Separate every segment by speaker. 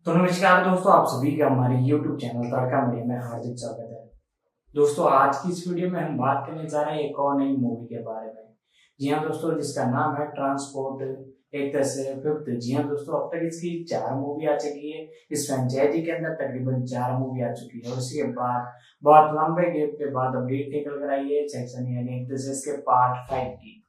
Speaker 1: तो नमस्कार दोस्तों, आप सभी का हमारे YouTube चैनल तड़का मीडिया में हार्दिक स्वागत है। दोस्तों, आज की इस वीडियो में हम बात करने जा रहे हैं एक और नई मूवी के बारे में। जी हाँ दोस्तों, जिसका नाम है ट्रांसपोर्ट एक तरह से फिफ्थ। जी हाँ दोस्तों, अब तक इसकी 4 मूवी आ चुकी है। इस फ्रेंचाइजी के अंदर तकरीबन 4 मूवी आ चुकी है और इसके बाद बहुत लंबे गैप के बाद अपडेट निकल कर आई है सेक्शन यानी एक तरह से इसके पार्ट 5 की।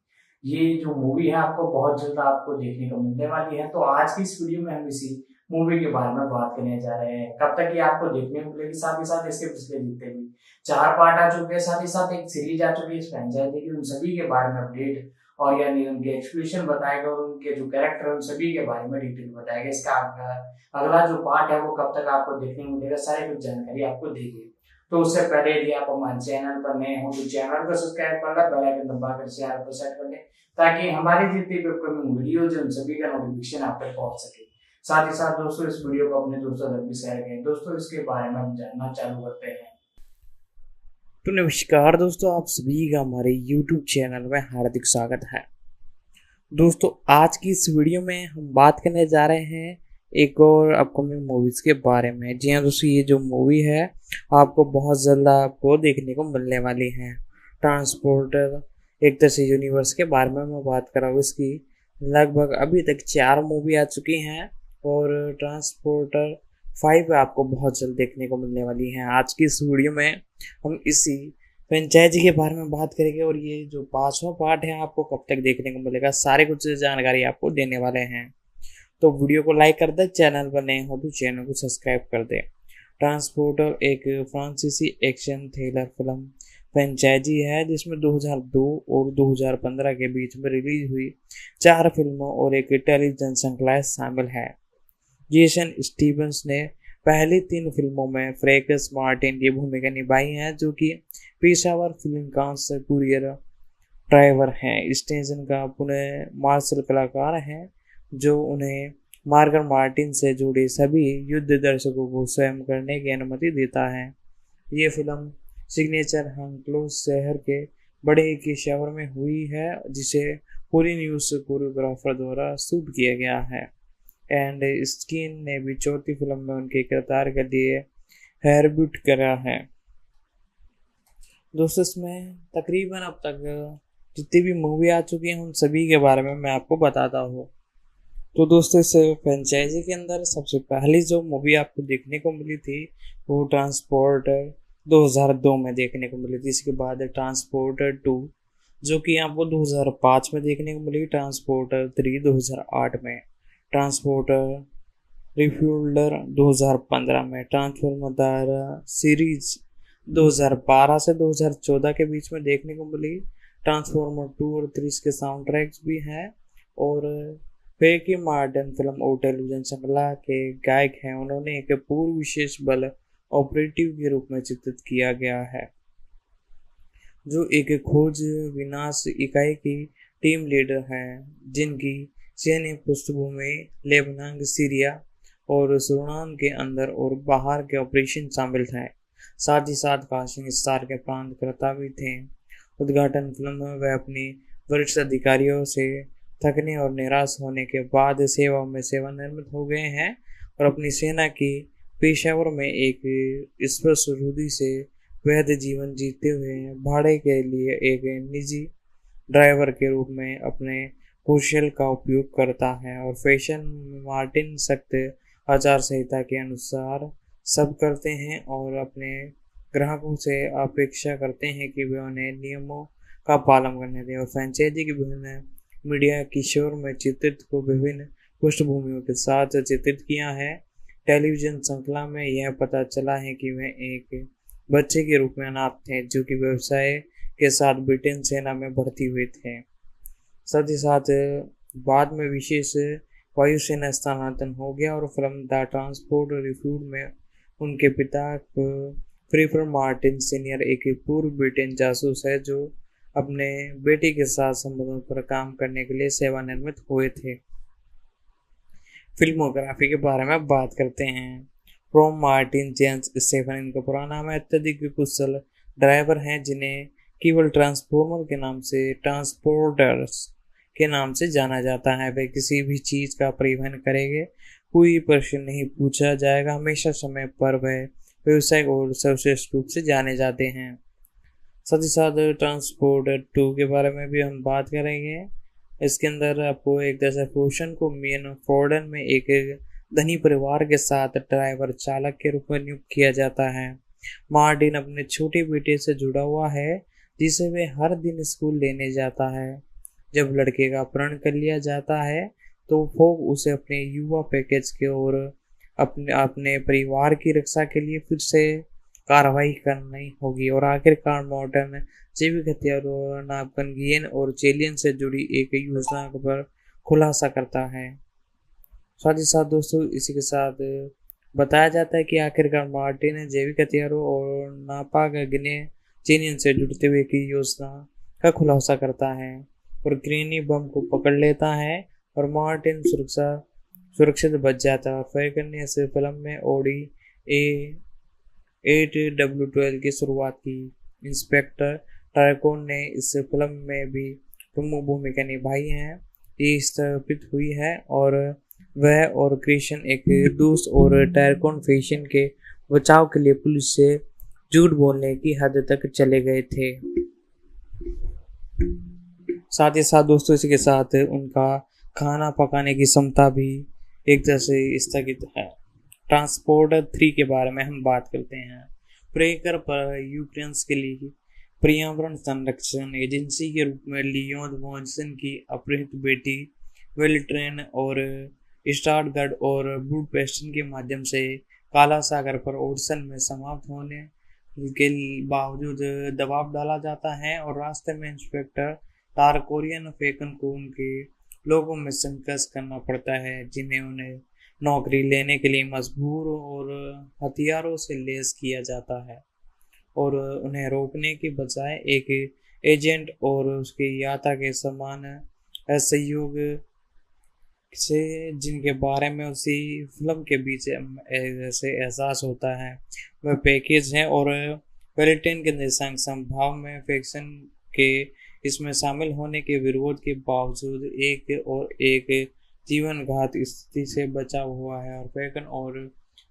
Speaker 1: ये जो मूवी है आपको बहुत जल्द आपको देखने को मिलने वाली है। तो आज की इस वीडियो में हम इसी मूवी के बारे में बात करने जा रहे हैं। कब तक ये आपको देखने को मिलेगी, साथ ही साथ इसके पिछले जितने भी 4 पार्ट आ चुके हैं, साथ ही साथ एक सीरीज आ चुकी है इस फ्रेंचाइजी की, उन सभी के बारे में अपडेट और यानी उनके एक्सप्लेनेशन बताएगा और उनके जो कैरेक्टर है उन सभी के बारे में डिटेल बताएगा। इसका अगला जो पार्ट है वो कब तक आपको देखने को मिलेगा, सारी कुछ जानकारी आपको देगी। तो उससे पहले यदि आप हमारे चैनल पर नए हो तो चैनल को सब्सक्राइब कर लें, बेल आइकन दबाकर शेयर पर सेट कर लें ताकि हमारी जितनी भी अपकमिंग वीडियो जो उन सभी का नोटिफिकेशन आप तक पहुंच सके। साथ ही साथ दोस्तों इस वीडियो को अपने दोस्तों तक भी शेयर करें। दोस्तों, इसके बारे में हम जानना चालू करते हैं।
Speaker 2: तो नमस्कार दोस्तों, आप सभी का हमारे YouTube चैनल में हार्दिक स्वागत है। दोस्तों, आज की इस वीडियो में हम बात करने जा रहे हैं एक और अपकमिंग मूवीज के बारे में। जी हाँ दोस्तों, ये जो मूवी है आपको बहुत जल्द आपको देखने को मिलने वाली है। ट्रांसपोर्टर एक तरह से यूनिवर्स के बारे में मैं बात कर रहा हूँ। इसकी लगभग अभी तक 4 मूवी आ चुकी हैं और ट्रांसपोर्टर 5 आपको बहुत जल्द देखने को मिलने वाली है। आज की इस वीडियो में हम इसी फ्रेंचाइजी के बारे में बात करेंगे और ये जो 5वां पार्ट है आपको कब तक देखने को मिलेगा, सारे कुछ जानकारी आपको देने वाले हैं। तो वीडियो को लाइक कर दे, चैनल पर नए हो तो चैनल को सब्सक्राइब कर दे। ट्रांसपोर्टर एक फ्रांसीसी एक्शन थ्रिलर फिल्म फ्रेंचाइजी है जिसमें 2002 और 2015 के बीच में रिलीज हुई 4 फिल्मों और एक टेलीविजन श्रृंखला शामिल है। जेसन स्टीवंस ने पहली 3 फिल्मों में फ्रैंकस मार्टिन की भूमिका निभाई है, जो कि पेशावर फिल्म कांस कुरियर ड्राइवर हैं। स्टेशन का पुनः मार्शल कलाकार हैं जो उन्हें मार्गर मार्टिन से जुड़े सभी युद्ध दर्शकों को स्वयं करने की अनुमति देता है। ये फिल्म सिग्नेचर हंक्लो शहर के बड़े पेशावर में हुई है, जिसे पूरी न्यूज कोरियोग्राफर द्वारा शूट किया गया है। एंड स्किन ने भी चौथी फिल्म में उनके किरदार के लिए हेयरबिट करा है। दोस्तों, इसमें तकरीबन अब तक जितनी भी मूवी आ चुकी हैं उन सभी के बारे में मैं आपको बताता हूँ। तो दोस्तों, इस फ्रेंचाइजी के अंदर सबसे पहली जो मूवी आपको देखने को मिली थी वो ट्रांसपोर्टर 2002 में देखने को मिली थी। इसके बाद ट्रांसपोर्टर 2 जो कि आपको 2005 में देखने को मिली, ट्रांसपोर्टर 3 2008 में, ट्रांसपोर्टर रिफ्यूल्डर 2015 में, ट्रांसफॉर्मर सीरीज 2012 से 2014 के बीच में देखने को मिली। ट्रांसफॉर्मर 2 और 3 के साउंड ट्रैक्स भी हैं और फेकी मार्टिन फिल्म और टेलीविजन श्रृंखला के गायक हैं। उन्होंने एक पूर्व विशेष बल ऑपरेटिव के रूप में चित्रित किया गया है जो एक खोज विनाश इकाई की टीम लीडर हैं, जिनकी सैन्य पृष्ठभूमि लेबनान, सीरिया और सूडान के अंदर और बाहर के ऑपरेशन शामिल थे। साथ ही साथ कास्टिंग स्टार के प्रांतकर्ता भी थे। उद्घाटन फिल्म में वह अपनी वरिष्ठ अधिकारियों से थकने और निराश होने के बाद सेवा में सेवानिवृत्त हो गए हैं और अपनी सेना की पेशावर में एक स्पर्शरुधि से वैध जीवन जीते हुए भाड़े के लिए एक निजी ड्राइवर के रूप में अपने कौशल का उपयोग करता है और फैशन मार्टिन सख्त आचार संहिता के अनुसार सब करते हैं और अपने ग्राहकों से अपेक्षा करते हैं कि वे उन्हें नियमों का पालन करने दें। और फ्रेंचाइजी की विभिन्न मीडिया किशोर में चित्रित को विभिन्न पृष्ठभूमियों के साथ चित्रित किया है। टेलीविजन श्रृंखला में यह पता चला है कि वे एक बच्चे के रूप में अनाथ थे जो कि व्यवसाय के साथ ब्रिटेन सेना में भर्ती हुए थे। साथ ही साथ बाद में विशेष वायुसेना स्थानांतरण हो गया और फिल्म द ट्रांसपोर्ट रिफ्यूज में उनके पिता फ्रेफर मार्टिन सीनियर एक पूर्व ब्रिटेन जासूस है जो अपने बेटे के साथ संबंधों पर काम करने के लिए सेवानिवृत्त हुए थे। फिल्मोग्राफी के बारे में बात करते हैं। फ्रॉम मार्टिन जेम्स स्टेफन इनका पूरा नाम है। अत्यधिक कुशल ड्राइवर हैं जिन्हें केवल ट्रांसफॉर्मर के नाम से ट्रांसपोर्टर्स के नाम से जाना जाता है। वे किसी भी चीज़ का परिवहन करेंगे कोई प्रश्न नहीं पूछा जाएगा, हमेशा समय पर वह व्यवसायिक और सर्वश्रेष्ठ रूप से जाने जाते हैं। साथ ही साथ ट्रांसपोर्टर 2 के बारे में भी हम बात करेंगे। इसके अंदर आपको एक दशा रोशन को मेन फोर्डन में एक धनी परिवार के साथ ड्राइवर चालक के रूप में नियुक्त किया जाता है। मार्टिन अपने छोटे बेटे से जुड़ा हुआ है जिसे वे हर दिन स्कूल लेने जाता है। जब लड़के का अपहरण कर लिया जाता है तो फोग उसे अपने युवा पैकेज के और अपने अपने परिवार की रक्षा के लिए फिर से कार्रवाई करनी होगी और आखिरकार मॉर्टन जैविक हथियारों, नापकन गेन और चेलियन से जुड़ी एक योजना पर खुलासा करता है। साथ ही साथ दोस्तों इसी के साथ बताया जाता है कि आखिरकार मार्टिन जैविक हथियारों और नापाक गिने चेलियन से जुड़ते हुए की योजना का खुलासा करता है और ग्रेनी बम को पकड़ लेता है और मार्टिन सुरक्षित बच जाता है। फैल्कन ने इस फिल्म में ओडी A8W12 की शुरुआत की। इंस्पेक्टर टार्कोन ने इस फिल्म में भी प्रमुख भूमिका निभाई है। ये स्थापित हुई है और वह और क्रिश्चियन एक दोस्त और टार्कोन फैशन के बचाव के लिए पुलिस से झूठ बोलने की हद तक चले गए थे। साथ ही साथ दोस्तों इसी के साथ उनका खाना पकाने की क्षमता भी एक तरह से स्थगित है। ट्रांसपोर्टर 3 के बारे में हम बात करते हैं। प्रेकर पर यूक्रेन्स के लिए पर्यावरण संरक्षण एजेंसी के रूप में लियोन वॉन्सन की अपहृत बेटी वेलिट्रेन और स्टार्टगढ़ और बुडपेस्टन के माध्यम से काला सागर पर ओडसन में समाप्त होने के बावजूद दबाव डाला जाता है और रास्ते में इंस्पेक्टर टारकोरियन फेकन को उनके लोगों में संघर्ष करना पड़ता है जिन्हें उन्हें नौकरी लेने के लिए मजबूर और हथियारों से लैस किया जाता है और उन्हें रोकने के बजाय एक एजेंट और उसके यात्रा के समान सहयोग से जिनके बारे में उसी फिल्म के बीच ऐसे एहसास होता है वह पैकेज है और वेलिटेन के निर्देशांक संभाव में फैक्शन के इसमें शामिल होने के विरोध के बावजूद एक जीवन घात स्थिति से बचा हुआ है और फैकन और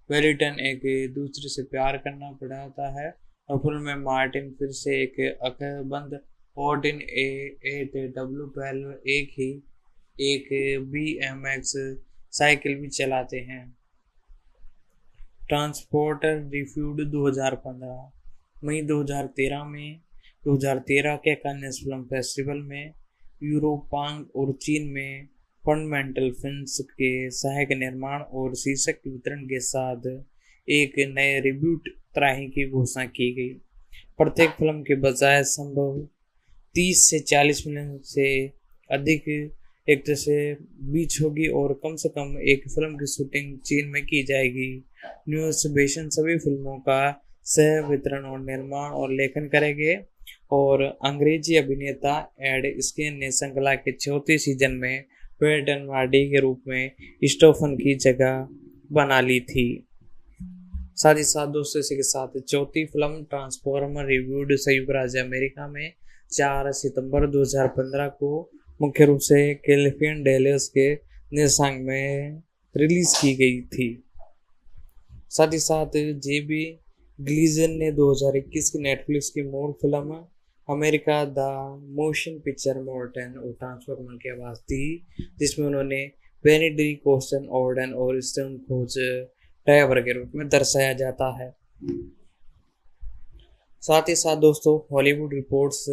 Speaker 2: वेलिटन एक दूसरे से प्यार करना पड़ता है और फिल्म में मार्टिन फिर से एक अकलबंद ऑर्डिन A8W12 एक BMX साइकिल भी चलाते हैं। ट्रांसपोर्टर रिफ्यूड 2015 मई 2013 के कान्स फिल्म फेस्टिवल में यूरोपांग और चीन में फंडामेंटल फिल्म्स के सहायक निर्माण और शीर्षक वितरण के साथ एक नए रिब्यूट त्राही की घोषणा की गई। प्रत्येक फिल्म के बजाय संभव 30 से 40 मिनट से अधिक एक तरह से बीच होगी और कम से कम एक फिल्म की शूटिंग चीन में की जाएगी। न्यूज़ बेशन सभी फिल्मों का सह वितरण और निर्माण और लेखन करेंगे और अंग्रेजी अभिनेता एड स्केन ने श्रृंखला के चौथे सीजन में पेटन वार्डी के रूप में स्टोफन की जगह बना ली थी। साथ ही साथ दोस्तों इसी के साथ चौथी फिल्म ट्रांसफॉर्मर रिव्यूड संयुक्त राज्य अमेरिका में 4 सितंबर 2015 को मुख्य रूप से कैलिफोर्निया डेलस के निर्देशांक में रिलीज की गई थी। साथ ही साथ जेबी ग्लीजन ने 2021 की नेटफ्लिक्स की मूल film America the motion picture Morton और ट्रांसफॉर्मर की आवाज़ दी जिसमें उन्होंने बेनेडी कोस्टन ऑर्डन और स्टोन खोज ड्राइवर के रूप में दर्शाया जाता है। साथ ही साथ दोस्तों हॉलीवुड रिपोर्ट्स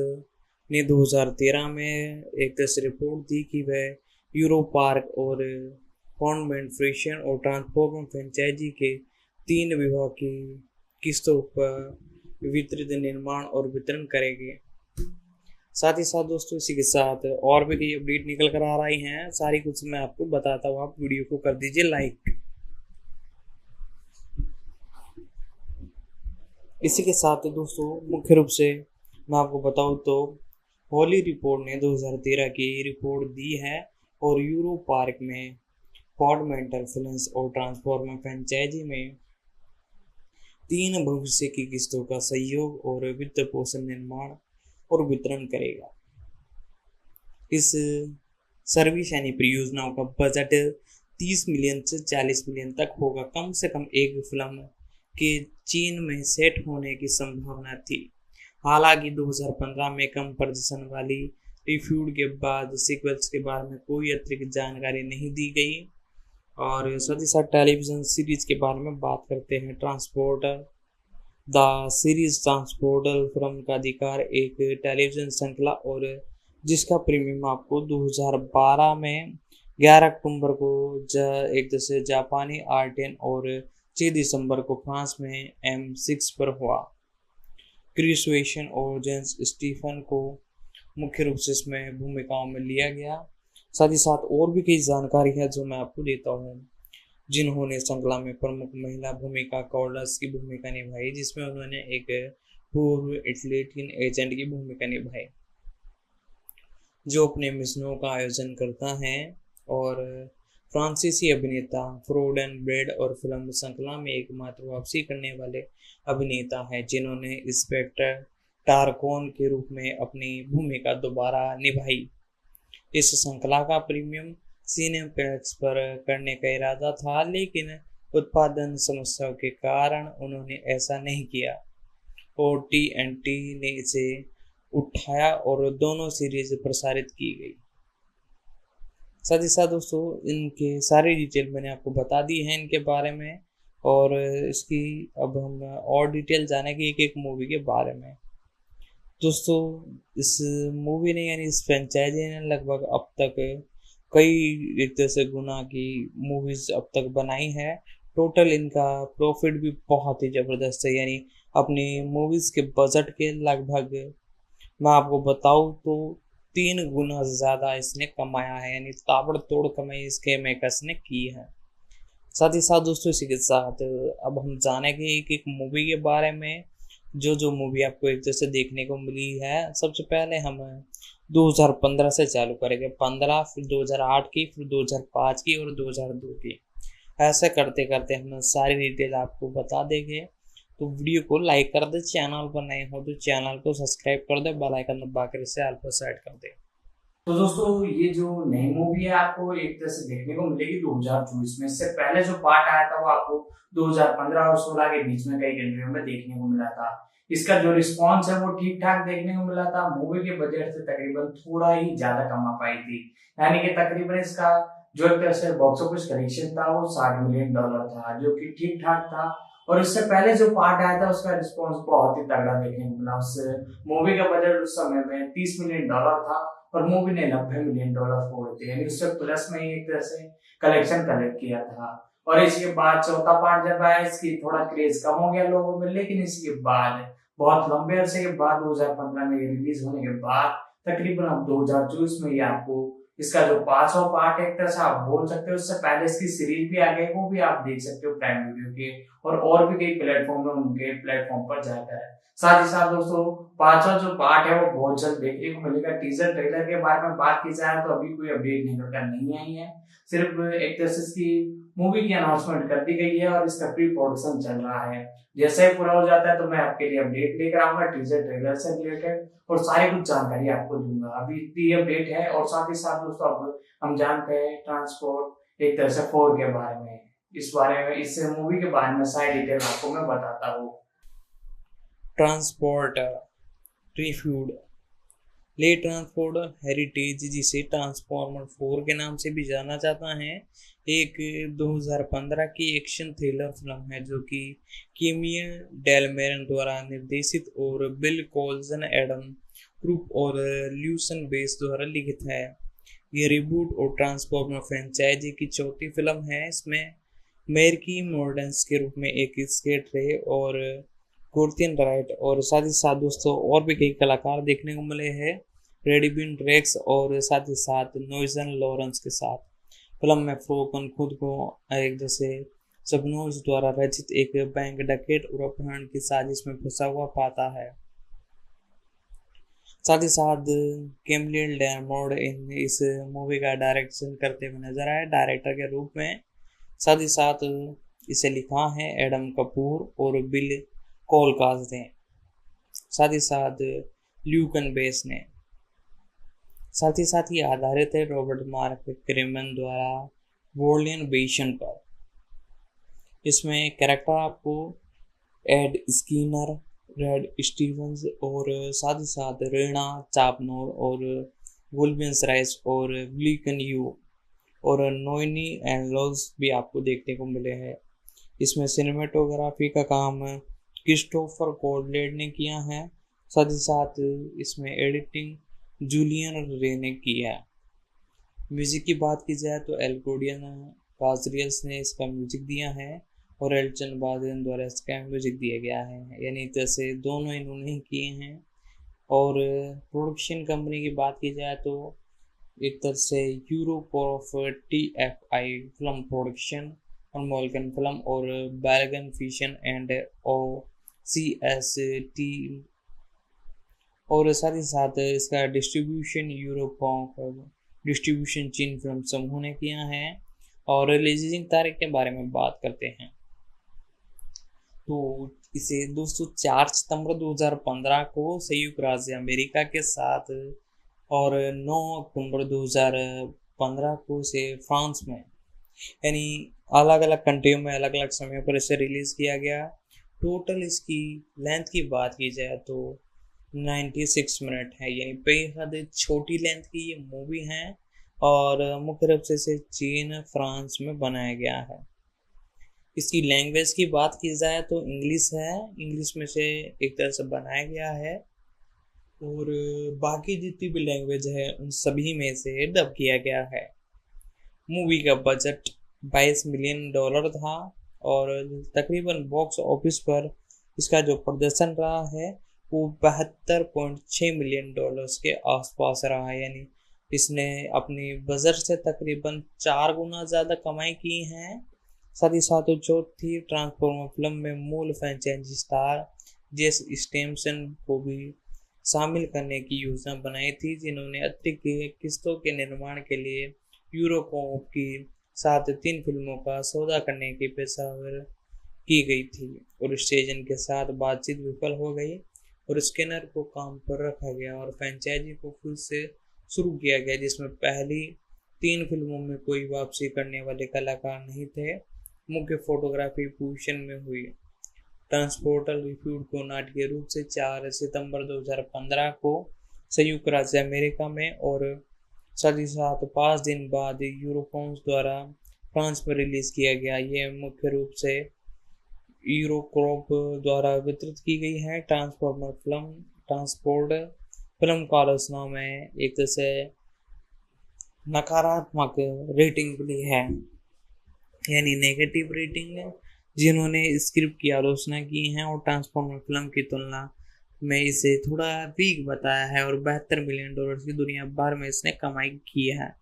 Speaker 2: ने 2013 में एक रिपोर्ट दी कि वह यूरो पार्क और कॉन्वेंट फ्रेशन और ट्रांसफॉर्मर फ्रेंचाइजी के 3 विभाग की किस्तों पर वितरित निर्माण और वितरण करेंगे। साथ ही साथ दोस्तों इसी के साथ और भी कई अपडेट निकल कर आ रही हैं, सारी कुछ मैं आपको बताता हूँ। आप वीडियो को कर दीजिए लाइक। इसी के साथ दोस्तों मुख्य रूप से मैं आपको बताऊं तो हॉली रिपोर्ट ने 2013 की रिपोर्ट दी है और यूरो पार्क में फंडामेंटल फिल्म्स और ट्रांसफॉर्मर फ्रेंचाइजी में 3 भविष्य की किस्तों का सहयोग और वित्त पोषण निर्माण और वितरण करेगा। इस सर्विस यानी परियोजनाओं का बजट 30 मिलियन से 40 मिलियन तक होगा। कम से कम एक फिल्म के चीन में सेट होने की संभावना थी। हालांकि 2015 में कम प्रदर्शन वाली रिफ्यूड के बाद सीक्वल्स के बारे में कोई अतिरिक्त जानकारी नहीं दी गई। और साथ ही साथ टेलीविजन सीरीज के बारे में बात करते हैं। Transporter the series transporter film का अधिकार एक टेलीविजन श्रृंखला और जिसका प्रीमियम आपको 2012 में 11 अक्टूबर को एक जैसे जापानी R10 और 6 दिसंबर को फ्रांस में M6 पर हुआ। क्रिस वेशन और जेम्स स्टीफन को मुख्य रूप से इसमें भूमिकाओं में लिया गया। साथ ही साथ और भी कई जानकारी है जो मैं आपको देता हूँ, जिन्होंने श्रृंखला में प्रमुख महिला भूमिका कॉर्डस की भूमिका निभाई, जिसमें उन्होंने एक पूर्व इटलियन एजेंट की भूमिका निभाई जो अपने मिशनों का आयोजन करता है। और फ्रांसीसी अभिनेता फ्रोडेन ब्रेड और फिल्म श्रृंखला में एकमात्र वापसी करने वाले अभिनेता है जिन्होंने इंस्पेक्टर टारकोन के रूप में अपनी भूमिका दोबारा निभाई। इस श्रृंखला का प्रीमियम सिनेप्लेक्स पर करने का इरादा था, लेकिन उत्पादन समस्याओं के कारण उन्होंने ऐसा नहीं किया और TNT ने इसे उठाया और दोनों सीरीज प्रसारित की गई। साथ ही साथ दोस्तों इनके सारी डिटेल मैंने आपको बता दी है इनके बारे में, और इसकी अब हम और डिटेल जानेंगे एक एक मूवी के बारे में। दोस्तों इस मूवी ने यानी इस फ्रेंचाइजी ने लगभग अब तक कई एक तरह से गुना की मूवीज अब तक बनाई है। टोटल इनका प्रॉफिट भी बहुत ही ज़बरदस्त है, यानी अपनी मूवीज के बजट के लगभग मैं आपको बताऊं तो 3 गुना ज़्यादा इसने कमाया है, यानी ताबड़तोड़ कमाई इसके मेकर्स ने की है। साथ ही साथ दोस्तों इसी के साथ अब हम जानेंगे एक एक मूवी के बारे में, जो मूवी आपको एक जैसे देखने को मिली है। सबसे पहले हम 2015 से चालू करेंगे, 15 फिर 2008 की, फिर 2005 की और 2002 की। ऐसे करते करते हम सारी डिटेल आपको बता देंगे। तो वीडियो को लाइक कर दे, चैनल पर नए हो तो चैनल को सब्सक्राइब कर दे, बेल आइकन दबा कर इसे ऑल पर सेट कर दे।
Speaker 1: तो दोस्तों ये जो नई मूवी है आपको एक तरह से देखने को मिलेगी 2024 में। इससे पहले जो पार्ट आया था वो आपको 2015 और 16 के बीच में कई कंट्रियों में देखने को मिला था। इसका जो रिस्पॉन्स है वो ठीक ठाक देखने को मिला था। मूवी के बजट से तकरीबन थोड़ा ही ज्यादा कमा पाई थी, यानी कि तकरीबन इसका जो एक तरह से बॉक्स ऑफिस कलेक्शन था वो $60 मिलियन था, जो कि ठीक ठाक था। और इससे पहले जो पार्ट आया था उसका रिस्पॉन्स बहुत ही तगड़ा देखने को मिला। उस मूवी का बजट उस समय में $30 मिलियन था और मूवी ने $90 मिलियन फोड़े थे, यानी उससे प्लस में एक तरह से कलेक्शन कलेक्ट किया था। और इसके बाद चौथा पार्ट जब आया इसकी थोड़ा क्रेज कम हो गया लोगों में, लेकिन इसके बाद बहुत लंबे अरसे के बाद 2015 में रिलीज होने के बाद तकरीबन अब 2024 में ये आपको इसका जो 5वां पार्ट एक तरह से आप बोल सकते हो। उससे पहले इसकी सीरीज भी आ गई, वो भी आप देख सकते हो प्राइम वीडियो के और भी कई प्लेटफॉर्म है उनके प्लेटफॉर्म पर जाकर। साथ ही साथ दोस्तों 5वां जो पार्ट है वो बहुत जल्द देखने को मिलेगा। टीजर ट्रेलर के बारे में बात की जाए तो अभी कोई अपडेट निकल कर नहीं आई है, सिर्फ एक तरह से इसकी मूवी की अनाउंसमेंट कर दी गई है और इसका प्री प्रोडक्शन चल रहा है। जैसे ही पूरा हो जाता है तो मैं आपके लिए अपडेट लेकर आऊंगा टीजर ट्रेलर से रिलेटेड और सारी कुछ जानकारी आपको दूंगा। अभी इतनी अपडेट है। और साथ ही साथ दोस्तों अब हम जानते हैं ट्रांसपोर्ट एक तरह से 4 के बारे में। इस बारे में इस मूवी के बारे में सारी डिटेल आपको मैं बताता हूँ।
Speaker 2: ट्रांसपोर्टर रिफ्यूड ले ट्रांसपोर्टर हेरिटेज, जिसे ट्रांसफॉर्मर 4 के नाम से भी जाना जाता है, एक 2015 की एक्शन थ्रिलर फिल्म है जो कि कीमिया डेलमेरन द्वारा निर्देशित और बिल कोल्सन, एडम क्रूप और ल्यूसन बेस द्वारा लिखित है। ये रिबूट और ट्रांसफॉर्मर फ्रेंचाइजी की चौथी फिल्म है। इसमें मेरकी मॉर्डेंस के रूप में एक स्केट रे और कोर्तियन राइट और साथ ही साथ दोस्तों और भी कई कलाकार देखने को मिले हैं, रेडिबिन ड्रेक्स और साथ ही साथ नोइजन लॉरेंस के साथ। फिल्म में फ्रोकन खुद को एक जैसे सबनोज द्वारा रचित एक बैंक डकैत और अपहरण की साजिश में फंसा हुआ पाता है। साथ ही साथ कैमलिन डैमोड इस मूवी का डायरेक्शन करते हुए नजर आए डायरेक्टर के रूप में। साथ ही साथ इसे लिखा है एडम कपूर और बिल कोलकाज ने, साथ ही साथ ल्यूकन बेस ने। साथ ही साथ ये आधारित है रॉबर्ट मार्क क्रेमन द्वारा वर्ल्ड इनवेशन पर। इसमें कैरेक्टर आपको एड स्कीनर, रेड स्टीवंस और साथ ही साथ रेना चापनोर और वुल्वियंस राइस और ब्लीकन यू और नोइनी एंड लॉज भी आपको देखने को मिले हैं। इसमें सिनेमेटोग्राफी का काम क्रिस्टोफर कोडलेड ने किया है। साथ ही साथ इसमें एडिटिंग जूलियन रे ने किया है। म्यूजिक की बात की जाए तो एल्कोडियन काजरियल्स ने इसका म्यूजिक दिया है और एल्टन बादन द्वारा इसका म्यूजिक दिया गया है, यानी जैसे दोनों इन्होंने ही किए हैं। और प्रोडक्शन कंपनी की बात की जाए तो एक तरह से Europe of TFI film production और मोल्कन फिल्म और बैलगन फिशन एंड OCST और साथ ही साथ इसका डिस्ट्रीब्यूशन यूरोप ऑफ डिस्ट्रीब्यूशन चीन फिल्म समूह ने किया है। और रिलीजिंग तारीख के बारे में बात करते हैं तो इसे दोस्तों 4 सितंबर 2015 को संयुक्त राज्य अमेरिका के साथ और 9 अक्टूबर 2015 को इसे फ्रांस में, यानी अलग अलग कंट्रियों में अलग अलग समय पर इसे रिलीज किया गया। टोटल इसकी लेंथ की बात की जाए तो 96 मिनट है, यानी बेहद छोटी लेंथ की ये मूवी है और मुख्य रूप से इसे चीन फ्रांस में बनाया गया है। इसकी लैंग्वेज की बात की जाए तो इंग्लिश है, इंग्लिश में से एक तरह से बनाया गया है और बाकी जितनी भी लैंग्वेज है उन सभी में से डब किया गया है। मूवी का बजट $22 मिलियन था और तकरीबन बॉक्स ऑफिस पर इसका जो प्रदर्शन रहा है वो $72.6 मिलियन के आसपास रहा है, यानी इसने अपनी बजट से तकरीबन 4 गुना ज़्यादा कमाई की है। साथ ही साथ चौथी ट्रांसफॉर्मर फिल्म में मूल फ्रेंचाइजी स्टार जेस स्टेमसन को भी शामिल करने की योजना बनाई थी, जिन्होंने अतिरिक्त किस्तों के निर्माण के लिए यूरोकॉप की साथ 3 फिल्मों का सौदा करने की पेशकश की गई थी और स्टेजन के साथ बातचीत विफल हो गई और स्किनर को काम पर रखा गया और फ्रेंचाइजी को फिर से शुरू किया गया, जिसमें पहली 3 फिल्मों में कोई वापसी करने वाले कलाकार नहीं थे। मुख्य फोटोग्राफी पोजीशन में हुई। ट्रांसपोर्टल रिफ्यूड को नाटकीय रूप से 4 सितंबर 2015 को संयुक्त राज्य अमेरिका में और साथ ही साथ 5 दिन बाद यूरोफोन्स द्वारा फ्रांस में रिलीज किया गया। यह मुख्य रूप से यूरोक्रॉप द्वारा वितरित की गई है। ट्रांसपोर्ट फिल्म का आलोचना में एक तरह से नकारात्मक रेटिंग मिली है, यानी नेगेटिव रेटिंग है, जिन्होंने स्क्रिप्ट की आलोचना की है और ट्रांसफॉर्मर फिल्म की तुलना में इसे थोड़ा वीक बताया है और $72 मिलियन की दुनिया भर में इसने कमाई की है।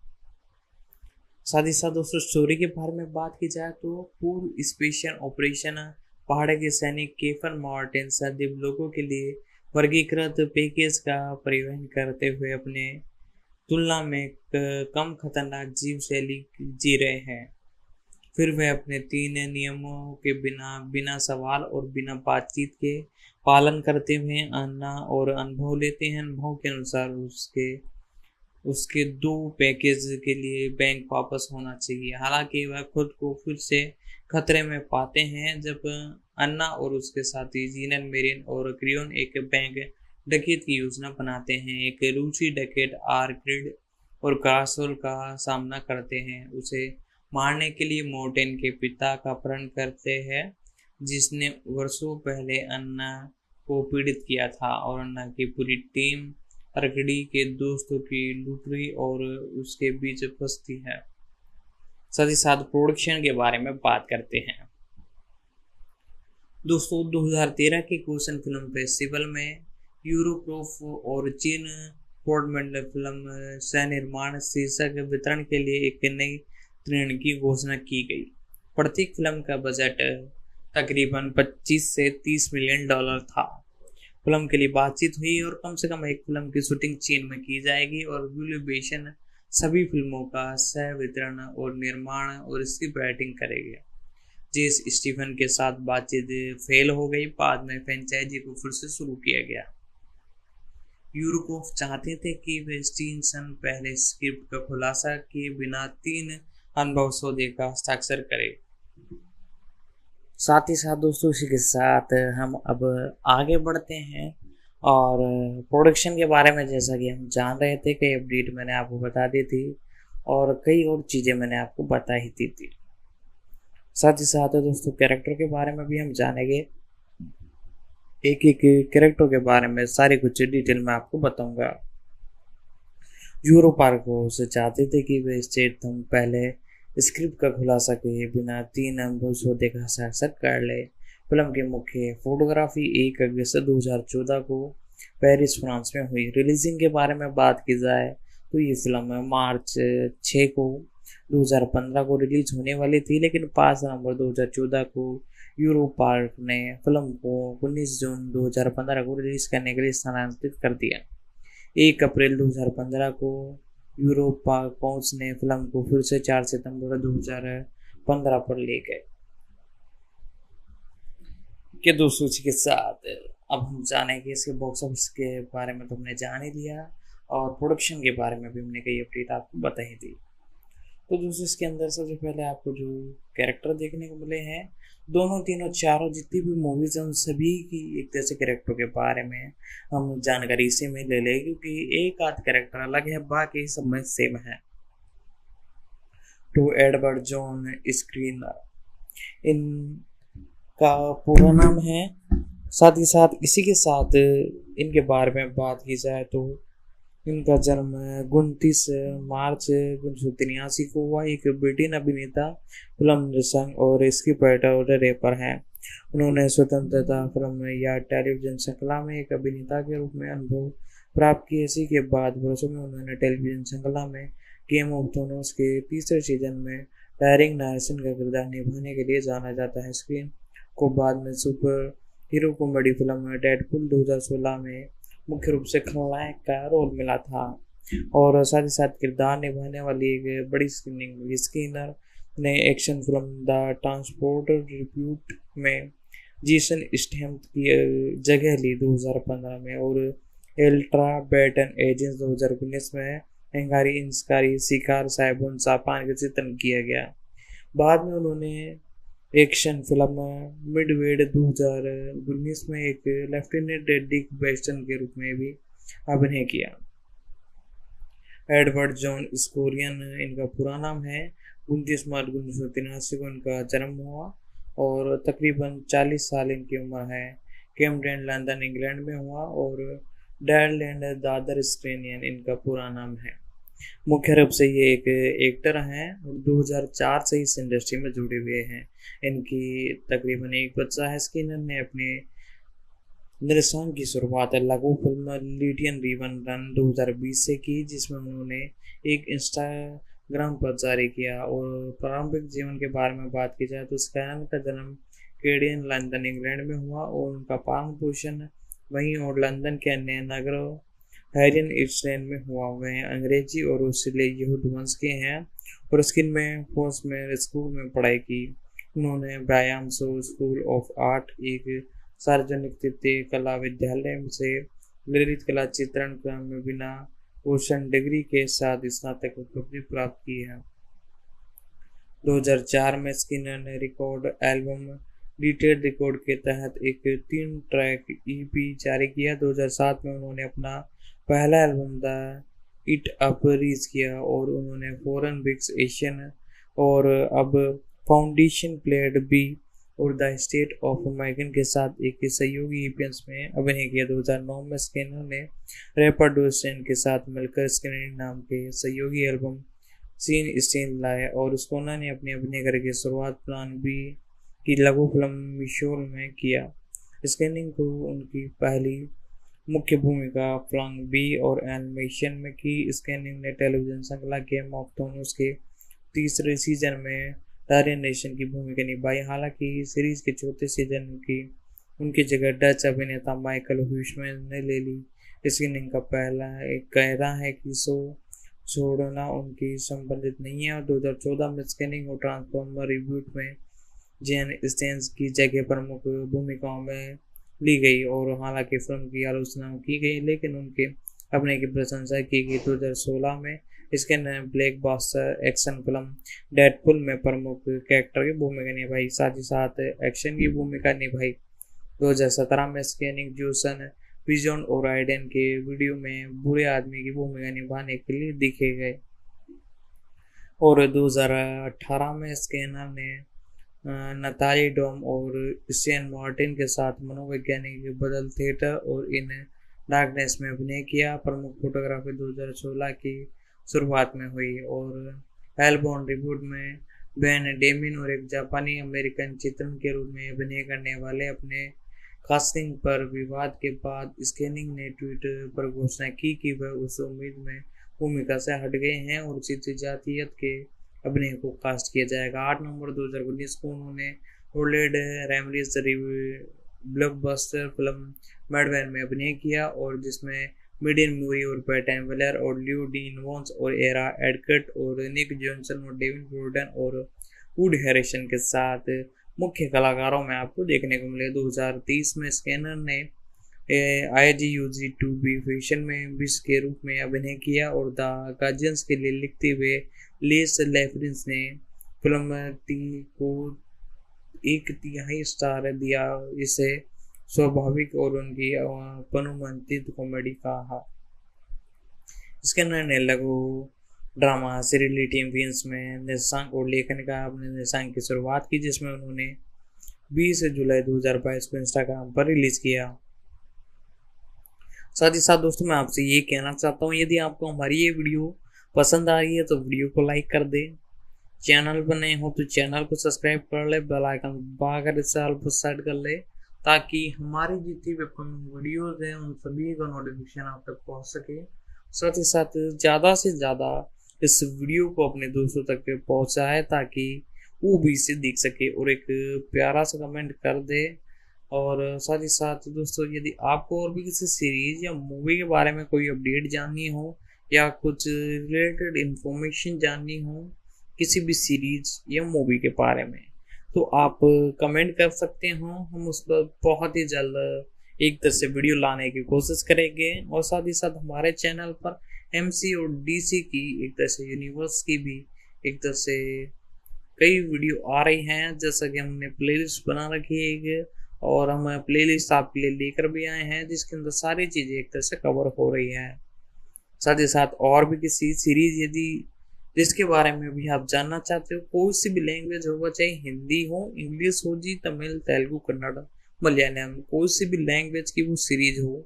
Speaker 2: साथ ही साथ दोस्तों स्टोरी के बारे में बात की जाए तो पूर्व स्पेशल ऑपरेशन पहाड़ के सैनिक केफन मार्टिन सर्दिव लोगों के लिए वर्गीकृत पैकेज का परिवहन करते हुए अपने तुलना में कम खतरनाक जीव शैली जी रहे हैं। फिर वे अपने 3 नियमों के बिना सवाल और बिना बातचीत के पालन करते हुए अन्ना और अनुभव लेते हैं। अनुभव के अनुसार उसके 2 पैकेज के लिए बैंक वापस होना चाहिए। हालांकि वह खुद को फिर से खतरे में पाते हैं जब अन्ना और उसके साथी जीनन मेरिन और क्रियोन एक बैंक डकैत की योजना बनाते हैं। एक रूसी डकैत आर्क्रिड और कासोल का सामना करते हैं, उसे मारने के लिए मोर्टेन के पिता का अपहरण करते हैं, जिसने वर्षों पहले अन्ना को पीड़ित किया था और अन्ना की पूरी टीम अर्कडी के दोस्तों की लुटरी और उसके बीच फंसती है। साथ ही साथ प्रोडक्शन के बारे में बात करते हैं। दोस्तों 2013 के कोसन फिल्म फेस्टिवल में यूरोप और चीन पोर्टमैंटल फिल्म सह निर्माण शीर्षक वितरण के लिए एक नई ऋण की घोषणा की गई। प्रत्येक फिल्म का बजट तकरीबन 25 से $30 मिलियन था। फिल्म के लिए बातचीत हुई और कम से कम एक फिल्म की शूटिंग चीन में की जाएगी और विलुबेशन सभी फिल्मों का सह वितरण और निर्माण और स्क्रिप्ट राइटिंग करेगी। जेस स्टीफन के साथ बातचीत फेल हो गई, बाद में फ्रेंचाइजी को फिर से शुरू किया गया। यूरोकोफ चाहते थे कि वे स्टीनसन पहले स्क्रिप्ट का खुलासा किए बिना 3 अनुभव सोदी का हस्ताक्षर करे। साथ ही साथ दोस्तों इसी के साथ हम अब आगे बढ़ते हैं और प्रोडक्शन के बारे में जैसा कि हम जान रहे थे, कई अपडेट मैंने आपको बता दी थी और कई और चीज़ें मैंने आपको बता ही दी थी। साथ ही साथ दोस्तों कैरेक्टर के बारे में भी हम जानेंगे, एक एक कैरेक्टर के बारे में सारी कुछ डिटेल में आपको बताऊंगा। यूरो पार्क से चाहते थे कि वे स्टेटम पहले स्क्रिप्ट का खुलासा किए बिना 3 अनुभव सौदे का हस्ताक्षर कर ले। फिल्म की मुख्य फोटोग्राफी 1 अगस्त 2014 को पेरिस फ्रांस में हुई। रिलीजिंग के बारे में बात की जाए तो ये फिल्म मार्च 6 को 2015 को रिलीज होने वाली थी, लेकिन 5 नवंबर 2014 को यूरो पार्क ने फिल्म को 19 जून 2015 को रिलीज करने के लिए स्थानांतरित कर दिया। 1 अप्रैल 2015 को यूरो पार्क पहुंचने फिल्म को फिर से 4 सितंबर 2015 पर ले गए। के दोस्तों के साथ अब हम जानेंगे इसके बॉक्स ऑफिस के बारे में तो हमने जान ही लिया और प्रोडक्शन के बारे में भी हमने कई अपडेट आपको बता ही दी। तो दोस्तों इसके अंदर सबसे पहले आपको जो कैरेक्टर देखने को मिले हैं, दोनों तीनों चारों जितनी भी मूवीज हैं उन सभी की एक जैसे कैरेक्टर के बारे में हम जानकारी इसी में ले लें, क्योंकि एक आध कैरेक्टर अलग है, बाकी सब में सेम है। तो एडवर्ड जॉन स्क्रीनर इनका पूरा नाम है। साथ ही साथ इसी के साथ इनके बारे में बात की जाए तो इनका जन्म 29 मार्च 1983 को हुआ। एक ब्रिटेन अभिनेता, फिल्म निर्देशक और स्क्रिप्ट और रैपर हैं। उन्होंने स्वतंत्रता फिल्म या टेलीविजन श्रृंखला में एक अभिनेता के रूप में अनुभव प्राप्त किए। इसी के बाद वर्षों में उन्होंने टेलीविजन श्रृंखला में गेम ऑफ थ्रोन्स के तीसरे सीजन में डायरेक्ट नायरसन का किरदार निभाने के लिए जाना जाता है। स्क्रीन को बाद में super hero comedy film Deadpool 2016 में मुख्य रूप से खलनायक का रोल मिला था और साथ ही साथ किरदार निभाने वाली एक बड़ी स्क्रीनिंग मूवी स्क्रीनर ने action film the transporter rebut में जेसन स्टेथम की जगह ली 2015 में और अल्ट्रा बैटन एजेंट्स 2019 में हंगारी इंस्कारी शिकार साइबन जापान का चित्रण किया गया। बाद में उन्होंने एक्शन फिल्म मिडवेड 2019 में एक लेफ्टिनेंट डिक वेस्टन के रूप में भी अभिनय किया। एडवर्ड जॉन स्कोरियन इनका पूरा नाम है। 29 मार्च 1983 को इनका जन्म हुआ और तकरीबन 40 साल इनकी उम्र है। कैम्ब्रियन लंदन इंग्लैंड में हुआ और डायरलैंड दादर स्क्रीनियन इनका पूरा नाम है। मुख्य रूप से ये एक एक्टर हैं और 2004 से इस इंडस्ट्री में जुड़े हुए हैं। इनकी तकरीबन एक बच्चा है। स्किनर ने अपने निर्देशन की शुरुआत लघु फिल्म लिटियन रिवन रन 2020 से की, जिसमें उन्होंने एक इंस्टाग्राम पर जारी किया। और प्रारंभिक जीवन के बारे में बात की जाए तो स्कैनर का जन्म कैडियन लंदन इंग्लैंड में हुआ और उनका पालन पोषण वहीं और लंदन के अन्य नगरों हैरियन ईस्टलैंड में हुआ। वे अंग्रेजी और ऑस्ट्रेलियाई यहूद वंश के हैं और स्किन में फोर्स में स्कूल में पढ़ाई की। उन्होंने व्यायाम स्कूल ऑफ आर्ट, एक सार्वजनिक तृतीय कला विद्यालय से ललित कला चित्रण क्रम में बिना पोषण डिग्री के साथ स्नातक उपलब्धि प्राप्त की है। 2004 में स्किनर ने रिकॉर्ड एल्बम डिटेड रिकॉर्ड के तहत एक 3 ट्रैक EP जारी किया। 2007 में उन्होंने अपना पहला album the it up release किया और उन्होंने फॉरेन बिग्स एशियन और अब फाउंडेशन प्लेड बी और द स्टेट ऑफ मैगन के साथ एक सहयोगी EPs में अभिनय किया। 2009 में स्किनर ने रैपर डोस्टेन के साथ मिलकर स्किनर नाम के सहयोगी एल्बम सीन स्टेन लाए और स्कोना ने अपने अभिनय करके शुरुआत प्लान बी की लघु फिल्म मिशोल में किया। स्कैनिंग को उनकी पहली मुख्य भूमिका प्लान बी और एनिमेशन में की। स्कैनिंग ने टेलीविजन श्रृंखला गेम ऑफ थ्रोन्स के तीसरे सीजन में टारियन नेशन की भूमिका निभाई। हालांकि सीरीज के चौथे सीजन की उनकी जगह डच अभिनेता माइकल ह्यूशमैन ने ले ली। स्कैनिंग का पहला एक कहना है कि शो छोड़ना उनकी संबंधित नहीं है और 2014 में स्कैनिंग और ट्रांसफॉर्मर रिब्यूट में जेन स्टेन्स की जगह प्रमुख भूमिकाओं में ली गई और हालांकि फिल्म की आलोचना की गई लेकिन उनके अभिनय की प्रशंसा की गई। 2016 में इसके ब्लॉकबस्टर एक्शन फिल्म डेडपुल में प्रमुख कैरेक्टर की भूमिका निभाई, साथ ही साथ एक्शन की भूमिका निभाई। 2017 में स्कैनिंग जूसन विजन और राइडन के वीडियो में बुरे आदमी की भूमिका निभाने के लिए दिखे गए। और 2018 में स्कैनर ने नताली डोम और इशियन मार्टिन के साथ मनोवैज्ञानिक बदल थिएटर और इन डार्कनेस में अभिनय किया। प्रमुख फोटोग्राफी 2016 की शुरुआत में हुई और हेलबॉर्न रिबूट में बेन डेमिन और एक जापानी अमेरिकन चित्रण के रूप में अभिनय करने वाले अपने कास्टिंग पर विवाद के बाद स्कैनिंग ने ट्वीट पर घोषणा की कि वह उस उम्मीद में भूमिका से हट गए हैं और उचित जातीयत के अभिनय को कास्ट किया जाएगा। 8 नवंबर 2019 को उन्होंने रोलेड रैमरिस ब्लॉकबस्टर फिल्म मैडवैन में अभिनय किया और जिसमें मिडियन मूरी और पैटन वेलर और ल्यू डीन वॉन्स और एरा एडकट और निक जॉनसन और डेविड गॉर्डन और वुड हैरिसन के साथ मुख्य कलाकारों में आपको देखने को मिले। 2030 में स्कैनर ने IGUG 2B फैशन में बिस के रूप में अभिनय किया और द गार्जियंस के लिए लिखते हुए लेस लेफ्रिंस ने फिल्म को 1/3 स्टार दिया। इसे स्वाभाविक और उनकी अनुमानित कॉमेडी कहा। स्कैनर ने लघु ड्रामा सीरियल टीम विंस में निर्देशक और लेखन का अपने निर्देशन की शुरुआत की, जिसमें उन्होंने 20 जुलाई 2022 को इंस्टाग्राम पर रिलीज किया। साथ ही साथ दोस्तों मैं आपसे ये कहना चाहता हूँ, यदि आपको हमारी ये वीडियो पसंद आ रही है तो वीडियो को लाइक कर दे, चैनल पर नए हो तो चैनल को सब्सक्राइब कर ले, बेल आइकन दबाकर इसे ऑल पर सेट कर ले ताकि हमारी जितनी भी अपकमिंग वीडियोज हैं उन सभी का नोटिफिकेशन आप तक पहुँच सके। साथ ही साथ ज़्यादा से ज़्यादा इस वीडियो को अपने दोस्तों तक पहुँचाए ताकि वो भी इसे देख सके और एक प्यारा सा कमेंट कर दे। और साथ ही साथ दोस्तों यदि आपको और भी किसी सीरीज या मूवी के बारे में कोई अपडेट जाननी हो या कुछ रिलेटेड इंफॉर्मेशन जाननी हो किसी भी सीरीज या मूवी के बारे में तो आप कमेंट कर सकते हो। हम उस पर बहुत ही जल्द एक तरह से वीडियो लाने की कोशिश करेंगे। और साथ ही साथ हमारे चैनल पर MC और DC की एक तरह से यूनिवर्स की भी एक तरह से कई वीडियो आ रही हैं, जैसा कि हमने प्लेलिस्ट बना रखी है एक, और हम प्लेलिस्ट आपके लिए लेकर भी आए हैं जिसके अंदर सारी चीज़ें एक तरह से कवर हो रही हैं। साथ ही साथ और भी किसी सीरीज यदि जिसके बारे में भी आप जानना चाहते हो, कोई सी भी लैंग्वेज होगा, चाहे हिंदी हो, इंग्लिश हो जी, तमिल, तेलुगु, कन्नड़, मलयालम, कोई सी भी लैंग्वेज की वो सीरीज हो,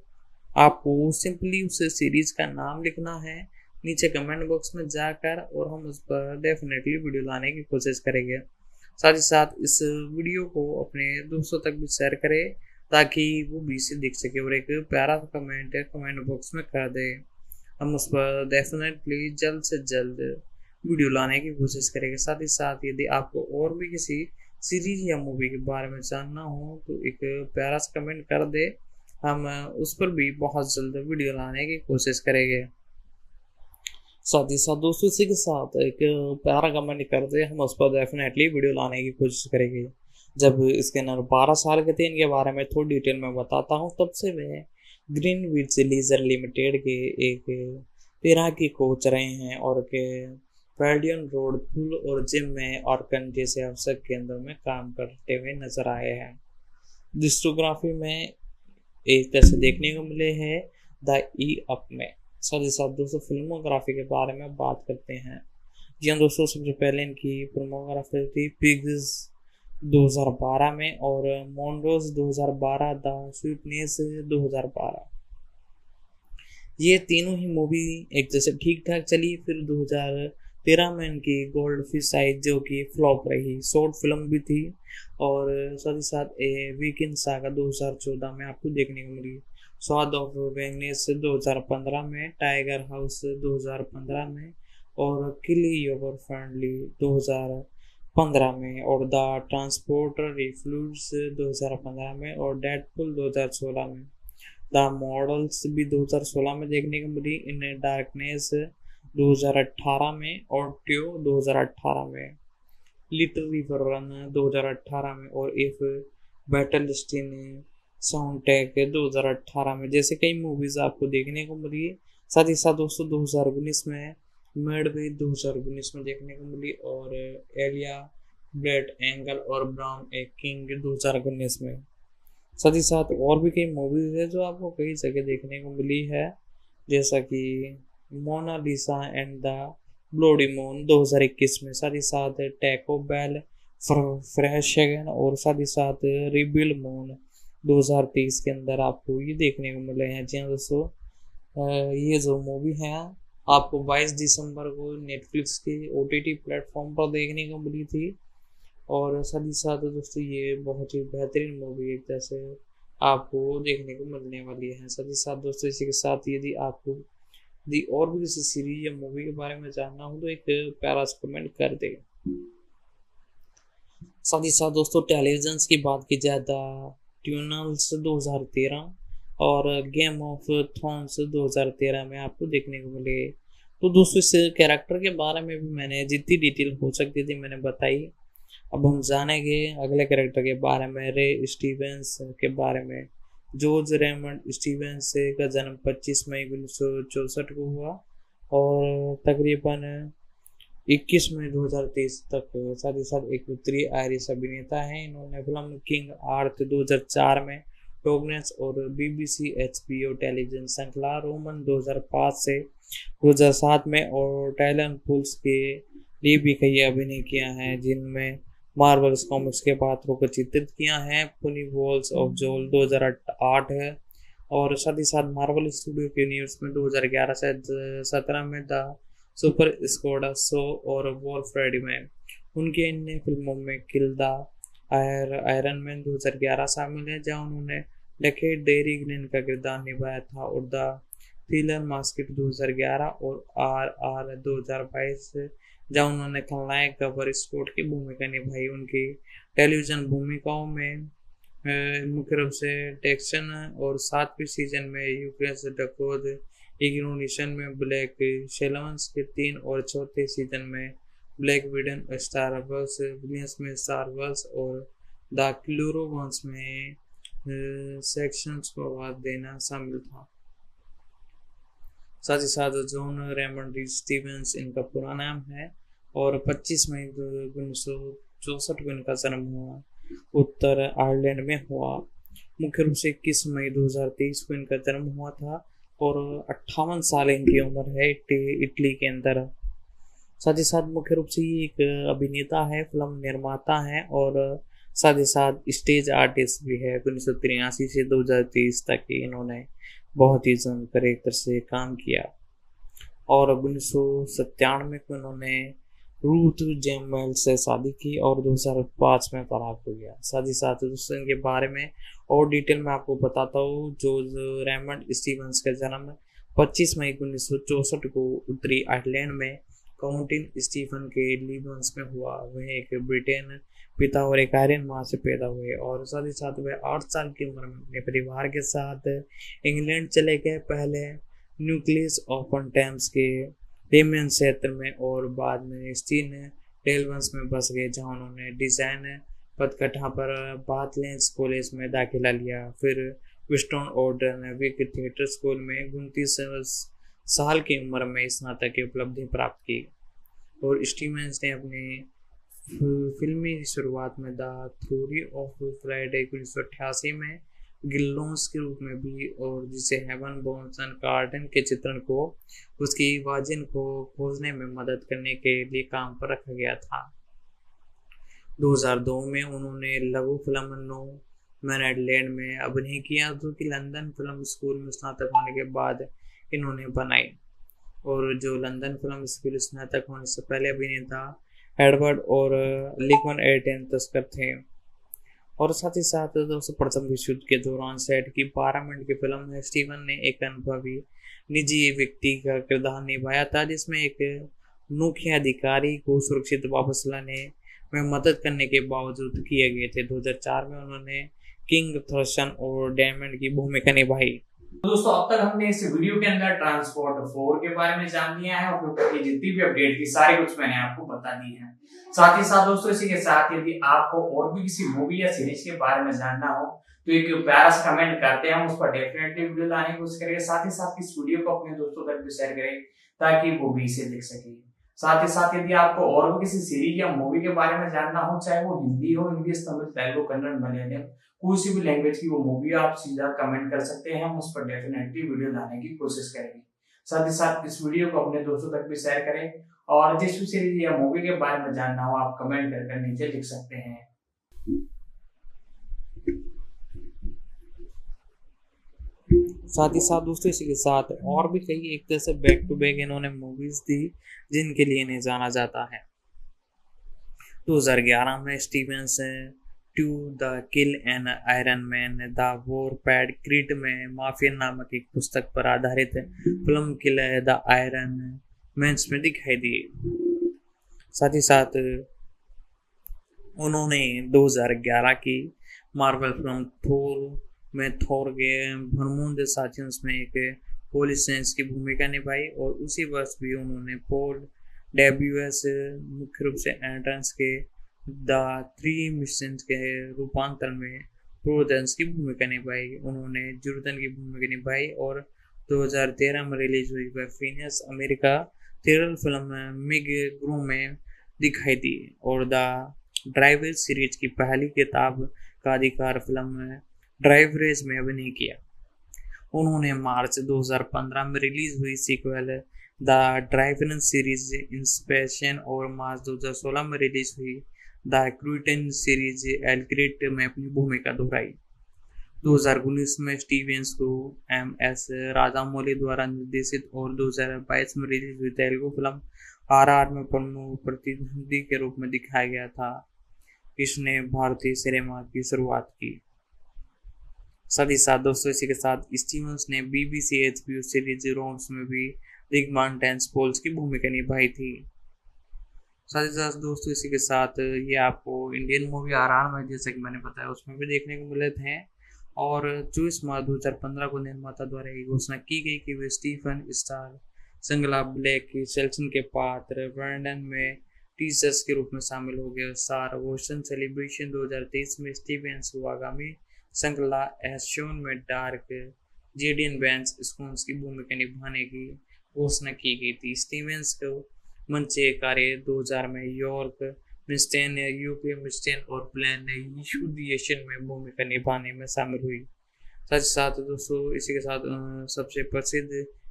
Speaker 2: आपको सिंपली उस सीरीज का नाम लिखना है नीचे कमेंट बॉक्स में जाकर और हम उस पर डेफिनेटली वीडियो लाने की कोशिश करेंगे। साथ ही साथ इस वीडियो को अपने दोस्तों तक भी शेयर करें ताकि वो भी इसे देख सके और एक प्यारा कमेंट बॉक्स में कर दे। हम उस पर डेफिनेटली जल्द से जल्द वीडियो लाने की कोशिश करेंगे। साथ ही साथ यदि आपको और भी किसी सीरीज या मूवी के बारे में जानना हो तो एक प्यारा सा कमेंट कर दे, हम उस पर भी बहुत जल्द वीडियो लाने की कोशिश करेंगे। साथ ही साथ दोस्तों इसी के साथ एक प्यारा कमेंट कर दे, हम उस पर डेफिनेटली वीडियो लाने की कोशिश करेंगे। जब इसके अंदर 12 साल के थे इनके बारे में थोड़ी डिटेल में बताता हूँ। तब से वे ग्रीनविच लीजर लिमिटेड के एक तैराकी कोच रहे हैं और के पैडियन रोड पुल और जिम में ऑर्कन जैसे अवसर केंद्रों में काम करते हुए नजर आए हैं। डिस्कोग्राफी में एक तरह से देखने को मिले हैं द ई अप में। साथ ही साथ दोस्तों फिल्मोग्राफी के बारे में बात करते हैं। जी हाँ दोस्तों, सबसे पहले इनकी फिल्मोग्राफी थी पिग्स 2012 में और मोन्डोज 2012, द स्वीटनेस 2012। ये तीनों ही मूवी एक जैसे ठीक ठाक चली। फिर 2013 में इनकी गोल्ड फिश आई जो कि फ्लॉप रही, शॉर्ट फिल्म भी थी। और साथ ही साथ ए वीक इन सागा 2014 में आपको देखने को मिली। स्वाद ऑफ वेंगनेस 2015 में, टाइगर हाउस 2015 में और किल योर फ्रेंडली 2015 में और द ट्रांसपोर्टर रिफ्लूड्स 2015 में और डेडपुल 2016 में। द मॉडल्स भी 2016 में देखने को मिली। इन डार्कनेस 2018 में और ट्यो 2018 में। लिटिल रिवर रन 2018 में और इफ बैटल स्टीन साउंड टैग 2018 में, जैसे कई मूवीज आपको देखने को मिली। साथ ही साथ दोस्तों 2019 में मेड भी 2019 में देखने को मिली, और एलिया ब्लैड एंगल और ब्राउन ए किंग 2019 में। साथ ही साथ और भी कई मूवीज है जो आपको कई जगह देखने को मिली है, जैसा कि मोनालिसा एंड द ब्लोडी मून 2021 में। साथ ही साथ टैको बेल फ्रेश अगेन, और साथ ही साथ रिबिल मून 2023 के अंदर आपको ये देखने को मिले हैं। जी हाँ दोस्तों, ये जो मूवी है आपको 22 दिसंबर को नेटफ्लिक्स के OTT प्लेटफॉर्म पर देखने को मिली थी। और साथ ही साथ दोस्तों ये बहुत ही बेहतरीन मूवी एक तरह से आपको देखने को मिलने वाली है। साथ ही साथ दोस्तों इसी के साथ यदि आपको यदि और भी किसी सीरीज या मूवी के बारे में जानना हो तो एक प्यारा सा कमेंट कर दे। साथ ही साथ दोस्तों टेलीविजन की बात की जाए तो ट्यूनल्स 2013 और गेम ऑफ थ्रोन्स 2013 में आपको देखने को मिले। तो दोस्तों इस कैरेक्टर के बारे में भी मैंने जितनी डिटेल हो सकती थी मैंने बताई। अब हम जानेंगे अगले कैरेक्टर के बारे में, रे स्टीवेंस के बारे में। जॉर्ज रेमंड स्टीवेंस का जन्म 25 मई 1964 को हुआ और तकरीबन 21 मई 2023 तक। साथ ही साथ एक उत्तरी आयरिश अभिनेता है। इन्होंने फिल्म किंग आर्थ 2004 में टॉगनेस और BBC HBO टेलीविजन श्रृंखला रोमन 2005 से 2007 में और टैलन पुल्स के लिए भी कई अभिनय किया है, जिनमें मार्वल्स कॉमिक्स के पात्रों को चित्रित किया है। पुनी वॉल्स ऑफ जोल 2008 है, और साथ ही साथ मार्वल स्टूडियो के न्यूज में 2011 से 17 में द सुपर स्क्वाड शो और वॉलफ्रेडी में। उनके अन्य फिल्मों में किल द आयरन मैन 2011 शामिल है, जहां उन्होंने डेकेड डेरी ग्लेन का किरदार निभाया था, और द थ्रिलर मास्केट 2011 और RR 2022 जहाँ उन्होंने खलनायक गबर स्कॉट की भूमिका निभाई। उनकी टेलीविजन भूमिकाओं में मुख्य रूप से टेक्सन और 7वीं सीजन में यूक्रेन डकोद, इग्नोनिशन में ब्लैक शेलवंस के 3 और चौथे सीजन में ब्लैक विडन, स्टार वर्स विलियंस में स्टार वर्स और द क्लूरो वंस में सेक्शंस को आवाज देना शामिल था। साथ ही साथ जॉन रेमंड स्टीवेंस इनका पूरा नाम है, और 25 मई 1964 को इनका जन्म हुआ, उत्तर आयरलैंड में हुआ। मुख्य रूप से 21 मई 2023 को इनका जन्म हुआ था, और 58 साल इनकी उम्र है इटली के अंदर। साथ ही साथ मुख्य रूप से ये एक अभिनेता है, फिल्म निर्माता है, और साथ ही साथ स्टेज आर्टिस्ट भी है। 1983 से 2023 तक इन्होंने बहुत ही जमकर एक तरह से काम किया, और 1997 को इन्होंने रूथ जेमवेल से शादी की और 2005 में तलाक हो गया। साथ ही साथ दोस्तों इनके बारे में और डिटेल में आपको बताता हूँ। जॉर्ज रेमंड स्टीवेंस का जन्म 25 मई 1964 को उत्तरी आयरलैंड में काउंटी स्टीफन के लीबन्स में हुआ। वह एक ब्रिटेन पिता और एक आयरन माँ से पैदा हुए, और साथ ही साथ वह 8 साल की उम्र में अपने परिवार के साथ इंग्लैंड चले गए, पहले न्यूक्लियस ऑफ टेम्स के डेमियन क्षेत्र में और बाद में स्टीन टेलवंस में बस गए, जहां उन्होंने डिजाइन पदकथा पर बाथलेंस कॉलेज में दाखिला लिया। फिर विस्टन ऑर्डर विक थिएटर स्कूल में 29 साल की उम्र में स्नातक की उपलब्धि प्राप्त की, और स्टीवेंस ने अपनी फिल्मी शुरुआत में द थ्योरी ऑफ फ्राइडे 1988 में गिल्लोन्स के रूप में भी, और जिसे हेवन बोन्सन गार्डन के चित्रण को उसकी वाजिन को खोजने में मदद करने के लिए काम पर रखा गया था। 2002 में उन्होंने लघु फिल्म नो मैनलैंड में अभिनय किया, जो कि लंदन फिल्म स्कूल में स्नातक होने के बाद इन्होंने बनाई, और जो लंदन फिल्म स्कूल स्नातक होने से पहले अभिनेता एडवर्ड और लिकमन एटेन तस्कर थे। और साथ ही साथ दोस्तों प्रथम विश्व युद्ध के दौरान सेट की 12 मिनट की फिल्म में स्टीवन ने एक अनुभवी निजी व्यक्ति का किरदार निभाया था, जिसमें एक मुख्य अधिकारी को सुरक्षित वापस लाने में मदद करने के बावजूद किए गए थे। 2004 में उन्होंने किंग थर्सन और डायमंड की भूमिका निभाई।
Speaker 1: तो दोस्तों अब तक हमने इस वीडियो के अंदर ट्रांसपोर्ट 4 के बारे में जान लिया है, और ऊपर की जितनी भी अपडेट की सारी कुछ मैंने आपको बता दी है। साथ ही साथ दोस्तों इसी के साथ यदि आपको और भी किसी मूवी या सीरीज के बारे में जानना हो तो एक प्यारा सा कमेंट करते हैं, हम उस पर डेफिनेटली वीडियो लाने की कोशिश करेंगे। साथ ही साथ इस वीडियो को अपने दोस्तों तक भी शेयर करें ताकि वो भी इसे देख सके। साथ ही साथ यदि आपको और भी किसी सीरीज या मूवी के बारे में जानना हो, चाहे वो हिंदी हो, इंग्लिश, तमिल, तेलुगु, कन्नड़, मलयालम, कोई सी भी लैंग्वेज की वो मूवी, आप सीधा कमेंट कर सकते हैं, हम उस पर डेफिनेटली वीडियो लाने की कोशिश करेंगे। साथ ही साथ इस वीडियो को अपने दोस्तों तक भी शेयर करें, और जिस भी सीरीज या मूवी के बारे में जानना हो आप कमेंट कर नीचे लिख सकते हैं।
Speaker 2: साथ ही साथ दोस्तों इसी के साथ और भी कई एक तरह से बैक टू बैक इन्होंने मूवीज दी जिनके लिए इन्हें जाना जाता है। 2011 में Stevens to the kill an iron man the war पैड क्रीट में माफिया नामक एक पुस्तक पर आधारित film kill the iron man's में दिखाई दी। साथ ही साथ उन्होंने 2011 की मार्वल फिल्म थोर में थोर के भरमूंड साथियों में एक पुलिस की भूमिका निभाई, और उसी वर्ष भी उन्होंने पोल डब्ल्यूएस मुख्य रूप से एंट्रेंस के द थ्री मिशन के रूपांतर में प्रोडेंस की भूमिका निभाई। उन्होंने जूर्दन की भूमिका निभाई और 2013 में रिलीज हुई वह फिनियस अमेरिका थ्रिलर फिल्म मिग ग्रू में दिखाई दी, और द ड्राइव सीरीज की पहली किताब का अधिकार फिल्म ड्राइव रेस में अभिनय किया। उन्होंने मार्च 2015 में रिलीज हुई sequel the drive series inspection और मार्च 2016 में रिलीज हुई द क्रूटन सीरीज एलक्रेट में अपनी भूमिका दोहराई। 2019 में स्टीवेंस को MS राजामौली द्वारा निर्देशित और 2022 में रिलीज हुई तेलुगु फिल्म RR में प्रमुख प्रतिद्वंदी के रूप में दिखाया गया था। इसने भारतीय सिनेमा की शुरुआत की। साथ ही साथ दोस्तों इसी के साथ स्टीवेंस ने BBC HBO सीरीज रोड्स में भी रिक मार्टेंस पोल्स की भूमिका निभाई थी। साथ ही साथ दोस्तों इसी के साथ ये आपको इंडियन मूवी RR में, जैसे कि मैंने बताया, उसमें भी देखने को मिले थे। और 24 मार्च 2015 को निर्माता द्वारा ये घोषणा की गई कि वे स्टीफन स्टार संगला ब्लैक की सेल्सन के पात्र ब्रैंडन में टीचर्स के रूप में शामिल हो गए। स्टार वोशन सेलिब्रेशन 2023 में स्टीवेंस को आगामी संगला एशोन में डार्क जेडियन बैंस स्कूल्स की भूमिका निभाने की घोषणा की गई थी। स्टीवेंस को मंचे कार्य 2000 में यॉर्क मिस्टेन यूके मिस्टेन और प्लान यूडिएशन में भूमिका निभाने में शामिल हुई। साथ ही साथ दोस्तों इसी के साथ सबसे प्रसिद्ध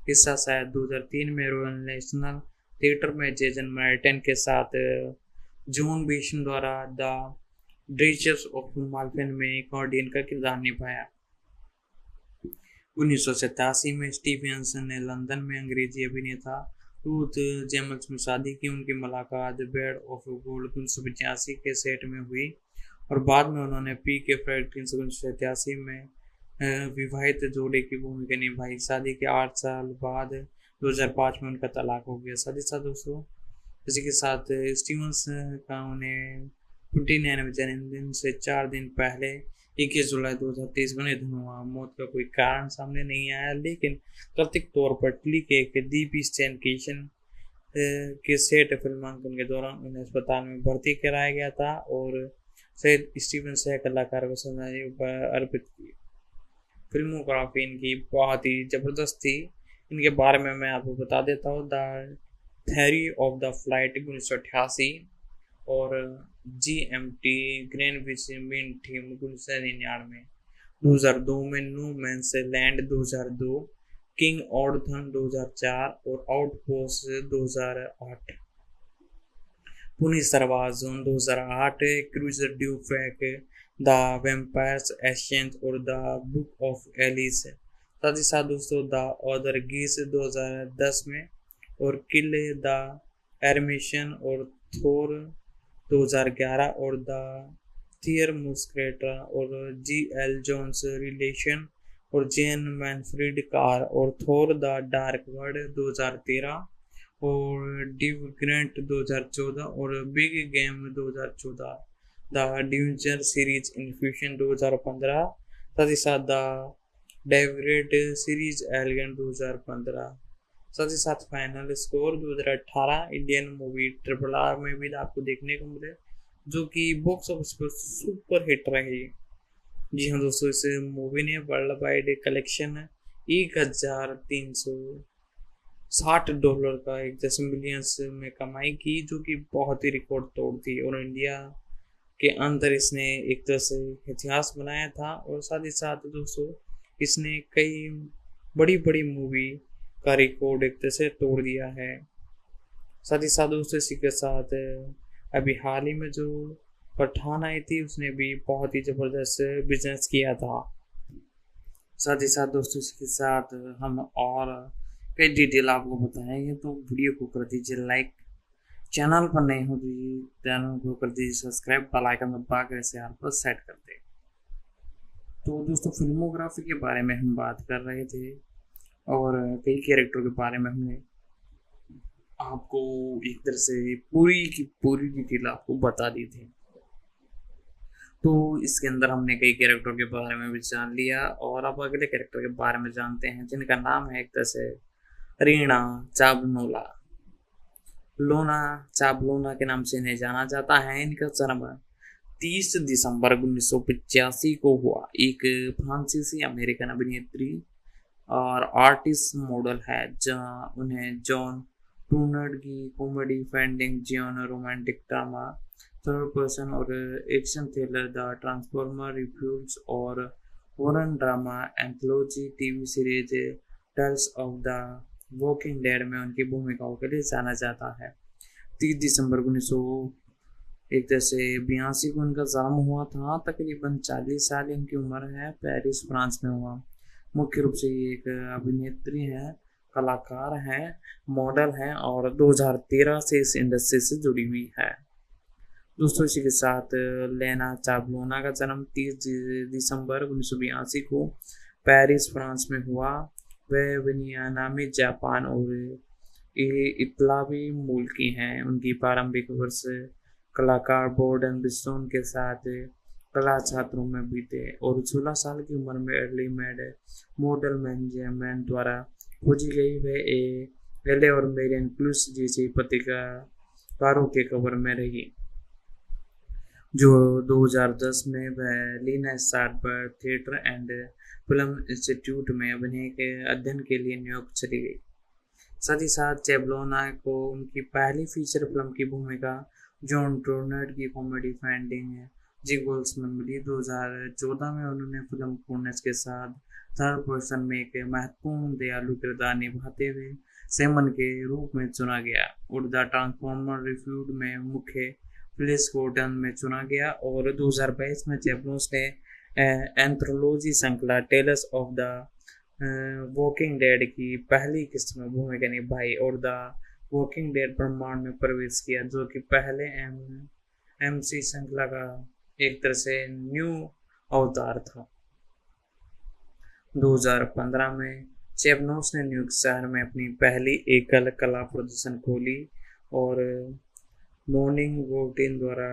Speaker 2: हिस्सा शायद 2003 में रॉयल नेशनल थिएटर में जेसन मार्टिन के साथ जॉन बेशन द्वारा द ड्रेचर्स ऑफ माल्फिन में कॉर्डियन का किरदार निभाया। 1987 में स्टीवेंस ने लंदन में अंग्रेजी अभिनेता रूथ जेम्स में शादी की। उनकी मुलाकात बेड ऑफ गोल्ड 1985 के सेट में हुई, और बाद में उन्होंने PK फैक्ट्री 1987 में विवाहित जोड़े की भूमिका निभाई। शादी के 8 साल बाद 2005 में उनका तलाक हो गया। साथ ही साथ दोस्तों इसी के साथ स्टीवेंस का उन्हें 29वें जन्मदिन से 4 दिन पहले 21 जुलाई 2023 में निधन हुआ। मौत का कोई कारण सामने नहीं आया, लेकिन कथित तौर पर टेली के दीप स्टेनकेशन के सेट फिल्मांकन के दौरान उन्हें अस्पताल में भर्ती कराया गया था, और शहीद स्टीवन सह कलाकार को श्रद्धांजलि अर्पित की। फिल्मोग्राफी इनकी बहुत ही जबरदस्त थी। इनके बारे में मैं आपको बता देता हूँ। The theory of the flight 1988 और GMT ग्रीनविच मीन थीम 1999, 2002 में no man's land 2002, king Arthur 2004 और आउटपोस्ट 2008, पुलिस सरवाज जोन 2008, क्रूजर ड्यू फैक, द वैम्पायर्स एशियंट और द बुक ऑफ एलिस। साथ ही साथ दोस्तों द ऑदर गीस 2010 में, और किल द एरमिशन और थोर 2011 और द थियर मुस्क्रेटा और GL जोन्स रिलेशन और जेन मैनफ्रीड कार और थोर द डार्क वर्ड 2013 और डिव ग्रेंट 2014 और बिग गेम 2014, द ड्यूंजर सीरीज इन्फ्यूशन 2015, साथ ही साथ द डेविड सीरीज एलिगेंट 2015। साथ ही साथ final score 2018 Indian movie RRR में भी आपको देखने को मिले, जो कि बॉक्स ऑफिस पर सुपर हिट रही। जी हाँ दोस्तों, इस मूवी ने वर्ल्ड वाइड कलेक्शन $60 का एक जैसे मिलियंस में कमाई की, जो कि बहुत ही रिकॉर्ड तोड़ थी। और इंडिया के अंदर इसने एक तरह से इतिहास बनाया था। और साथ ही साथ दोस्तों इसने कई बड़ी बड़ी मूवी का रिकॉर्ड एक तरह से तोड़ दिया है। साथ ही साथ दोस्तों इसी के साथ अभी हाल ही में जो पठान आई थी उसने भी बहुत ही ज़बरदस्त बिजनेस किया था। साथ ही साथ दोस्तों इसके साथ हम और कई डिटेल आपको बताएंगे, तो वीडियो को कर दीजिए लाइक, चैनल पर नए हो तो चैनल को कर दीजिए सब्सक्राइब, बेल आइकन दबा कर इसे हाल पर सेट कर दें। तो दोस्तों फिल्मोग्राफी के बारे में हम बात कर रहे थे और कई कैरेक्टर के बारे में हमने आपको एक तरह से पूरी की पूरी डिटेल आपको बता दी थी। तो इसके अंदर हमने कई कैरेक्टर के बारे में भी जान लिया और अब अगले कैरेक्टर के बारे में जानते हैं, जिनका नाम है एक तरह से रीना चावनोला। लोना चावलोना के नाम से इन्हें जाना जाता है। इनका जन्म 30 दिसंबर 1985 को हुआ। एक फ्रांसीसी अमेरिकन अभिनेत्री और आर्टिस्ट मॉडल है, जहाँ उन्हें जॉन टूनर की कॉमेडी फैंडिंग जियोन रोमांटिक ड्रामा थर्ड पर्सन और action thriller the transformer reviews और horror drama anthology TV series tales of the walking dead में उनकी भूमिकाओं के लिए जाना जाता है। 30 दिसंबर 1982 को उनका जन्म हुआ था। तकरीबन 40 साल इनकी उम्र है। पेरिस फ्रांस में हुआ। मुख्य रूप से ये एक अभिनेत्री है, कलाकार है, मॉडल है और 2013 से इस इंडस्ट्री से जुड़ी हुई है। दोस्तों इसी के साथ लेना चावलोना का जन्म 30 दिसंबर 1982 को पेरिस फ्रांस में हुआ। वह वियतनामी, जापान और इतालवी मूल की हैं। उनकी प्रारंभिक वर्ष कलाकार बोर्ड एंड बिस्टोन के साथ कला छात्रों में बीते और 16 साल की उम्र में अर्ली मेड मॉडल मैनेजमेंट द्वारा खोजी गई। वह एले और मेरियन प्लस जैसी पत्रिकारों के कवर में रही। जो 2010 में वह लीना स्टारबर्ग थिएटर एंड फिल्म इंस्टीट्यूट में अभिनय के अध्ययन के लिए नियुक्त चली गई। साथ ही साथ चावलोना को उनकी पहली फीचर फिल्म की भूमिका जॉन टूनर की कॉमेडी फाइंडिंग जिगोल्स में मिली। 2014 में उन्होंने फिल्म पूर्णेस के साथ थर्ड पर्सन में एक महत्वपूर्ण दयालु किरदार निभाते हुए सेमन के रूप में चुना गया और द ट्रांसफॉर्मर रिव्यूड में मुख्य प्लेस गोल्डन में चुना गया। और 2022 में चैपलोस ने एंथोलॉजी श्रृंखला tales of the walking dead की पहली किस्त में भूमिका निभाई और द वॉकिंग डेड ब्रह्मांड में प्रवेश किया, जो कि पहले एमसी श्रृंखला का एक तरह से न्यू अवतार था। 2015 में चैपलोस ने न्यूयॉर्क शहर में अपनी पहली एकल कला प्रदर्शन खोली और मॉर्निंग वोटिन द्वारा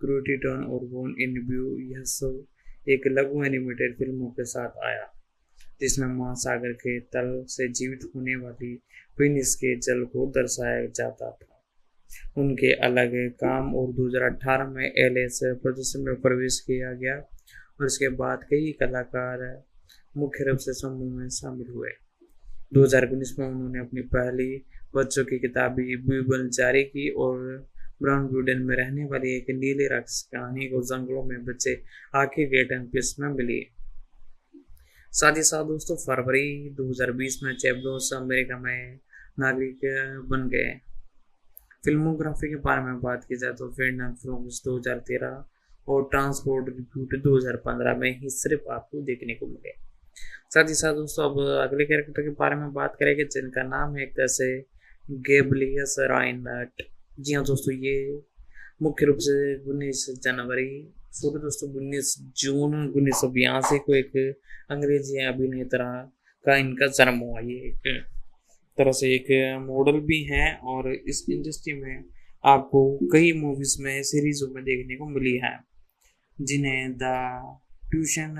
Speaker 2: क्रूटिटन और वोन इन व्यू यह सब एक लघु एनिमेटेड फिल्मों के साथ आया, जिसमें महासागर के तल से जीवित होने वाली फिनिश के जल को दर्शाया जाता था। उनके अलग काम और 2018 में एलएस प्रदर्शन में प्रवेश किया गया और इसके बाद कई कलाकार मुख्य रूप से समूह में शामिल हुए। 2019 में उन्होंने अपनी पहली बच्चों की किताबी बाइबल जारी की और ब्राउन वुडन में रहने वाली एक नीले राक्षस कहानी को जंगलों में बच्चे आखिर गेट एंड पिस में मिली। साथ ही साथ दोस्तों फरवरी 2020 में चैपलोस अमेरिका में नागरिक बन गए। फिल्मोग्राफी के बारे में बात की जाए तो फेर्डिनेंड फ्लोक्स 2013 और ट्रांसपोर्ट रिव्यूड 2015 में ही सिर्फ आपको देखने को मिले। साथ ही साथ दोस्तों अब अगले कैरेक्टर के बारे में बात करेंगे, जिनका नाम है एक तरह से गैब्रियस राइनर्ट। जी हाँ दोस्तों, ये मुख्य रूप से 19 जनवरी 19 जून 1982 को एक अंग्रेजी अभिनेता का इनका जन्म हुआ। ये एक तरह से एक मॉडल भी हैं और इस इंडस्ट्री में आपको कई मूवीज में सीरीजों में देखने को मिली है, जिन्हें द ट्यूशन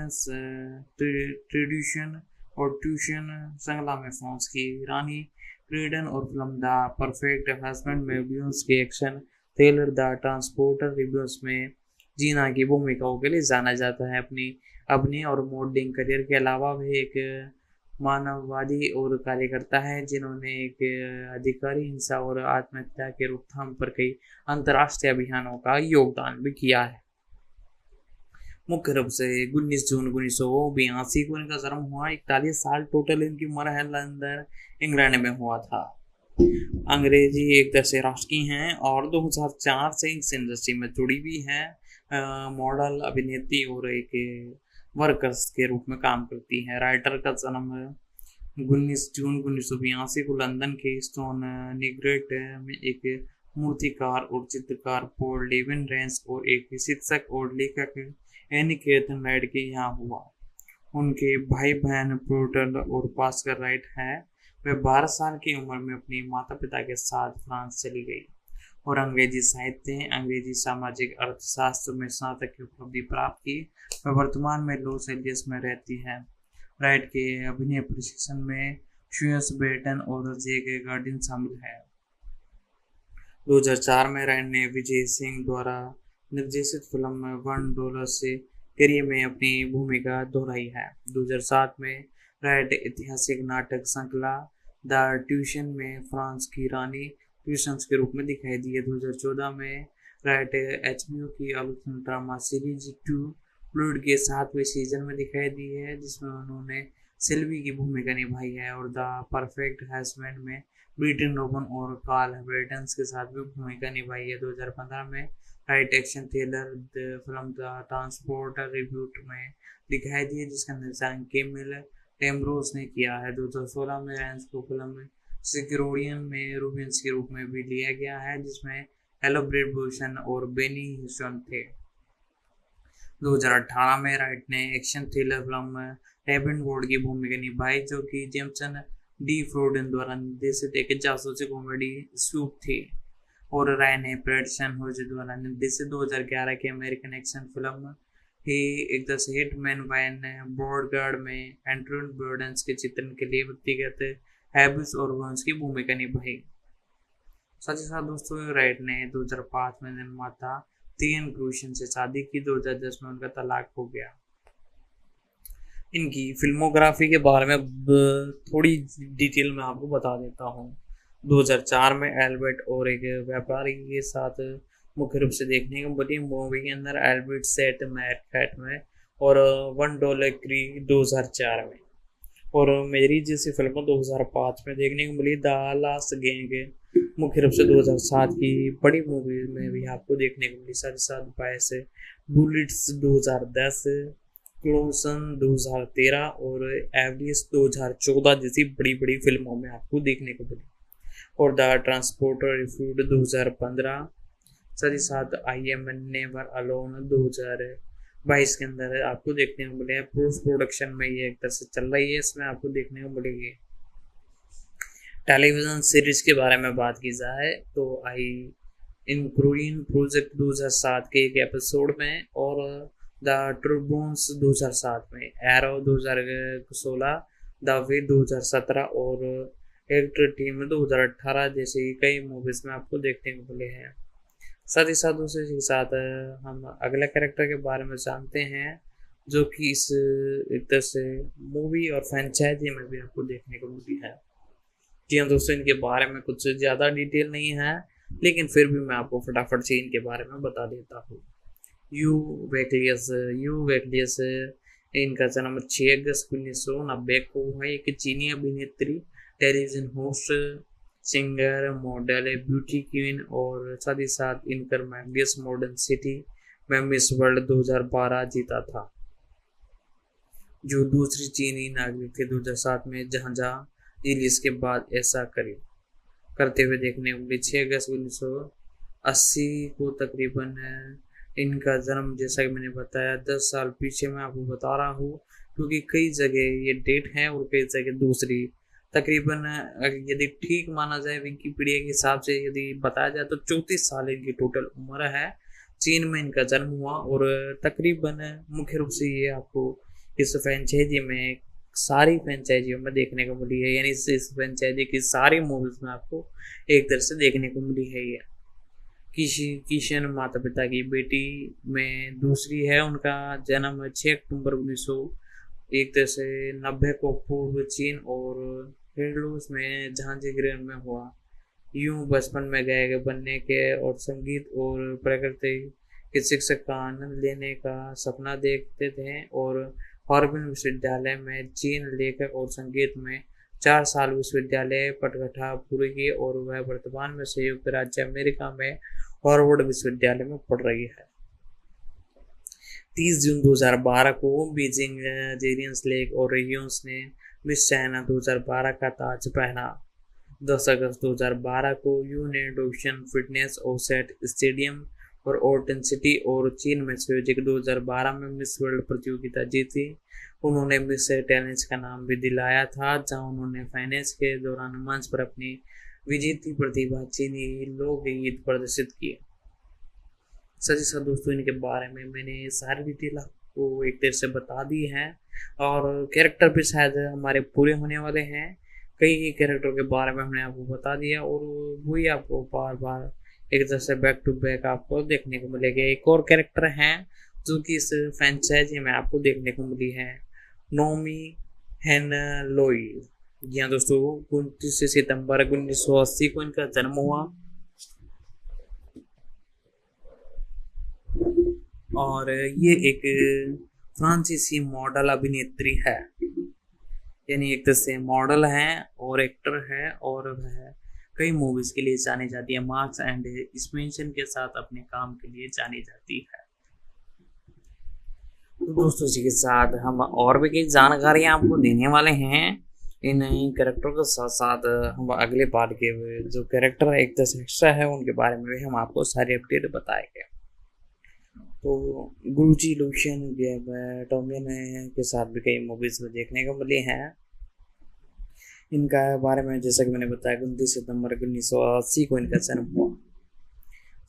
Speaker 2: और ट्यूशन श्रृंखला में फ्रांस की रानी क्रीडन और फिल्म द परफेक्ट हस्बैंड में विलियम्स के action thriller the transporter reviews में जीना की भूमिकाओं के लिए जाना जाता है। अपनी अभिनय और मॉडलिंग करियर के अलावा वह एक मानववादी और कार्यकर्ता है जिन्होंने एक अधिकारी हिंसा और आत्महत्या के रोकथाम पर कई अंतर्राष्ट्रीय अभियानों का योगदान भी किया है। मुख्य रूप से 19 जून 1982 को इनका जन्म हुआ। 41 साल टोटल इनकी उम्र है। लंदन इंग्लैंड में हुआ था। अंग्रेजी एक तरह से राष्ट्र की हैं और 2004 से इस इंडस्ट्री में जुड़ी भी हैं। मॉडल, अभिनेत्री और एक वर्कर्स के रूप में काम करती है। राइटर का जन्म 19 जून 1982 को लंदन के स्टोन निग्रेट में एक मूर्तिकार और चित्रकार पॉल डेविन रेंस और एक शिक्षक और लेखक एनी केतन राइट के यहाँ हुआ। उनके भाई बहन पोर्टल और पास्कर राइट हैं। वे 12 साल की उम्र में अपने माता पिता के साथ फ्रांस चली गई और अंग्रेजी साहित्य, अंग्रेजी सामाजिक अर्थशास्त्र में स्नातक की उपलब्धि प्राप्त की। वह वर्तमान में लॉस एंजलिस में रहती है। राइट के अभिनय प्रशिक्षण में शुएस बेटन और जे गार्डिन शामिल है। 2004 में राइट ने विजय सिंह द्वारा निर्देशित फिल्म $1 से करियर में अपनी भूमिका दोहराई है। 2007 में राइट ऐतिहासिक नाटक श्रृंखला द ट्यूशन में फ्रांस की रानी ट्यूशंस के रूप में दिखाई दी है। 2014 में राइट HBO की आलोचना ड्रामा सीरीज 2 ब्लड के 7वें सीजन में दिखाई दी है, जिसमें उन्होंने सिल्वी की भूमिका निभाई है और द परफेक्ट हस्बैंड में ब्रिटन रोबन और कार्ल ब्रेटन्स के साथ भी भूमिका निभाई है। 2015 में right action thriller the film the transporter rebut में दिखाई दी है, जिसका निर्देशन केमिल टेम्ब्रोस ने किया है। 2016 में रैंस को फिल्म सिक्योरियन में रूबियंस के रूप में भी लिया गया है, जिसमें एलोब्रेट भूषण और बेनी हिस्सन थे। 2018 में राइट ने एक्शन थ्रिलर फिल्म रेबन वुड की भूमिका निभाई, जो कि जेम्सन डी फ्रोडन द्वारा निर्देशित एक जासूसी कॉमेडी स्कूप थी। और राय ने प्रेडसन होजे द्वारा निर्देशित 2011 की अमेरिकन एक्शन फिल्म ही एक द हिटमैन वैन बॉडगार्ड में एंटोन बर्डन्स के चित्रण के लिए व्यक्तिगत हैबिट्स और वंश की भूमिका निभाई। साथ ही साथ दोस्तों राइट ने 2005 में निर्माता थियन क्रूशन से शादी की। 2010 में उनका तलाक हो गया। इनकी फिल्मोग्राफी के बारे में थोड़ी डिटेल में आपको बता देता हूँ। 2004 में एल्बर्ट और एक व्यापारी के साथ मुख्य रूप से देखने को मिली। मूवी के अंदर एल्बर्ट सेट मैट में और $1 क्री 2004 में, और मेरी जैसी फिल्म 2005 में देखने को मिली। द लास्ट गैंग मुख्य रूप से 2007 की बड़ी मूवी में भी आपको देखने को मिली। साथ ही साथ 22 बुलेट्स 2010, क्लोसन 2013 और एवरियस 2014 जैसी बड़ी बड़ी फिल्मों में आपको देखने को मिली। और द ट्रांसपोर्टर रिफ्यूड 2015, साथ ही साथ आई एम नेवर अलोन 2022 के अंदर आपको देखने को मिले। पोस्ट प्रोडक्शन में ये एक तरह से चल रही है, इसमें आपको देखने को मिलेगी। टेलीविजन सीरीज के बारे में बात की जाए तो आई इन कोरियन प्रोजेक्ट 2007 के एक एपिसोड में, और द ट्रिब्यून्स 2007 में, एरो 2016, द वे 2017 और एक्टर टीम 2018 जैसे कई मूवीज में आपको देखने को मिले हैं। साथ ही साथ दूसरे के साथ हम अगले कैरेक्टर के बारे में जानते हैं, जो कि इस एक तरह से मूवी और फ्रेंचाइजी में भी आपको देखने को मिली है। जी हाँ दोस्तों, इनके बारे में कुछ ज़्यादा डिटेल नहीं है, लेकिन फिर भी मैं आपको फटाफट से इनके बारे में बता देता हूँ। यू वेक्लियस इनका जन्म 6 अगस्त 1990 को हुआ। एक चीनी अभिनेत्री, television host, singer, model, beauty queen और साथ ही साथ इनकर मैग्नियस मॉडर्न सिटी में मिस वर्ल्ड 2012 जीता था, जो दूसरी चीनी नागरिक थे 2007 में, जहाँ रिलीज के बाद ऐसा करते हुए देखने को मिले। 6 अगस्त 1980 को तकरीबन इनका जन्म, जैसा कि मैंने बताया, 10 साल पीछे मैं आपको बता रहा हूँ, क्योंकि कई जगह ये डेट है और कई जगह दूसरी। तकरीबन यदि ठीक माना जाए विकिपीडिया के हिसाब से, यदि बताया जाए तो 34 साल इनकी टोटल उम्र है। चीन में इनका जन्म हुआ और तकरीबन मुख्य रूप से ये आपको इस फ्रेंचाइजी में सारी फ्रेंचाइजियों में देखने को मिली है, यानी इस फ्रेंचाइजी की सारी मूवीज में आपको एक तरह से देखने को मिली है। ये किशन माता पिता की बेटी में दूसरी है। उनका जन्म 6 अक्टूबर एक तरह से 90 को पूर्व चीन और हिंडलूस में झांसी गृह में हुआ। यूं बचपन में गायक बनने के और संगीत और प्रकृति के शिक्षक का आनंद लेने का सपना देखते थे और हार्वर्ड विश्वविद्यालय में चीन लेखक और संगीत में 4 साल विश्वविद्यालय पटकथा पूरी की और वह वर्तमान में संयुक्त राज्य अमेरिका में हार्वर्ड विश्वविद्यालय में पढ़ रही है। 30 जून 2012 को बीजिंग जेरियंस लेक और रेगियोन्स ने मिस चाइना 2012 का ताज पहना। 10 अगस्त 2012 को यू ने डोशन फिटनेस और सेट स्टेडियम और ओर्टन सिटी और चीन में आयोजित 2012 में मिस वर्ल्ड प्रतियोगिता जीती। उन्होंने मिस टेनिस का नाम भी दिलाया था, जहां उन्होंने फाइनेंस के दौरान मंच पर अपनी विजेती प्रतिभा चीनी लोकगीत प्रदर्शित किए। सच साथ दोस्तों, इनके बारे में मैंने सारी डिटेल आपको एक तरह से बता दी है और कैरेक्टर भी शायद हमारे पूरे होने वाले हैं। कई कैरेक्टर के बारे में हमने आपको बता दिया और वही आपको बार बार एक तरह से बैक टू बैक आपको देखने को मिलेगा। एक और कैरेक्टर है जो कि इस फ्रेंचाइजी में आपको देखने को मिली है, नोमी हेन लोई। जी हाँ दोस्तों, 29 सितंबर 1980 को इनका जन्म हुआ और ये एक फ्रांसीसी मॉडल अभिनेत्री है, यानी एक तरह से मॉडल है और एक्टर है और वह कई मूवीज के लिए जानी जाती है। मार्क्स एंड स्पेंशन के साथ अपने काम के लिए जानी जाती है। तो दोस्तों, इसी के साथ हम और भी कई जानकारियां आपको देने वाले हैं इन कैरेक्टर के साथ साथ हम अगले पार्ट के जो कैरेक्टर एक तरह से एक्स्ट्रा है उनके बारे में भी हम आपको सारी अपडेट बताएंगे। तो गुरुजी लूशियन टोमियन के साथ भी कई मूवीज देखने को मिली हैं। इनका बारे में जैसा कि मैंने बताया 29 सितंबर 1980 को इनका जन्म हुआ।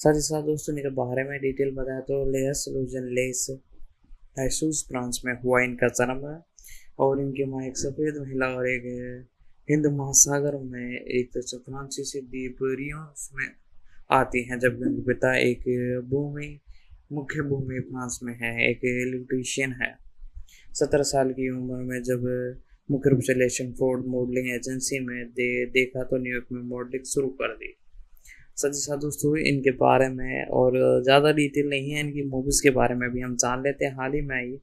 Speaker 2: साथ ही साथ दोस्तों, इनके बारे में डिटेल बताया तो लेस लूजन लेस हैसूस फ्रांस में हुआ इनका जन्म है और इनकी माँ एक सफ़ेद महिला और एक हिंद महासागर में एक फ्रांसीसी द्वीप रियोस में आती हैं, जबकि उनके पिता एक मुख्य भूमि फ्रांस में है, एक इलेक्ट्रीशियन है। 17 साल की उम्र में जब मुख्य रूप से लेशन फोर्ड मॉडलिंग एजेंसी में देखा तो न्यूयॉर्क में मॉडलिंग शुरू कर दी। साथ ही साथ दोस्तों, इनके बारे में और ज़्यादा डिटेल नहीं है, इनकी मूवीज़ के बारे में भी हम जान लेते हैं। हाल ही में आई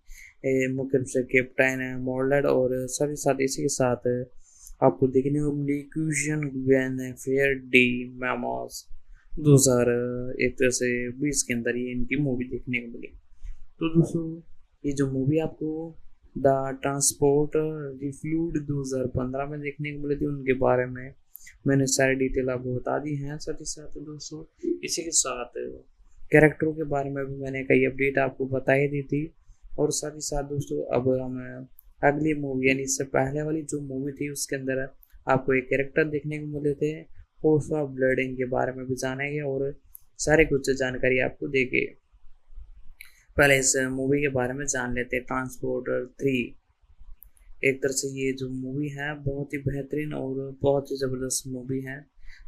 Speaker 2: मुख्य रूप से कैप्टन मॉडल और साथ ही साथ इसी के साथ आपको देखने को मिली क्यूजन फेयर डी मैमोस 2020 के अंदर ये इनकी मूवी देखने को मिली। तो दोस्तों, ये जो मूवी आपको द ट्रांसपोर्ट रिफ्यूड 2015 में देखने को मिली थी, उनके बारे में मैंने सारी डिटेल आपको बता दी हैं। साथ ही साथ दोस्तों, इसी के साथ कैरेक्टरों के बारे में भी मैंने कई अपडेट आपको बता ही दी थी। और साथ ही साथ दोस्तों, अब हम अगली मूवी यानी इससे पहले वाली जो मूवी थी उसके अंदर आपको एक कैरेक्टर देखने को मिले थे, फोर्स ऑफ ब्लडिंग के बारे में भी जानेंगे और सारी कुछ जानकारी आपको देंगे। पहले इस मूवी के बारे में जान लेते हैं। ट्रांसपोर्टर 3 एक तरह से ये जो मूवी है बहुत ही बेहतरीन और बहुत ही ज़बरदस्त मूवी है।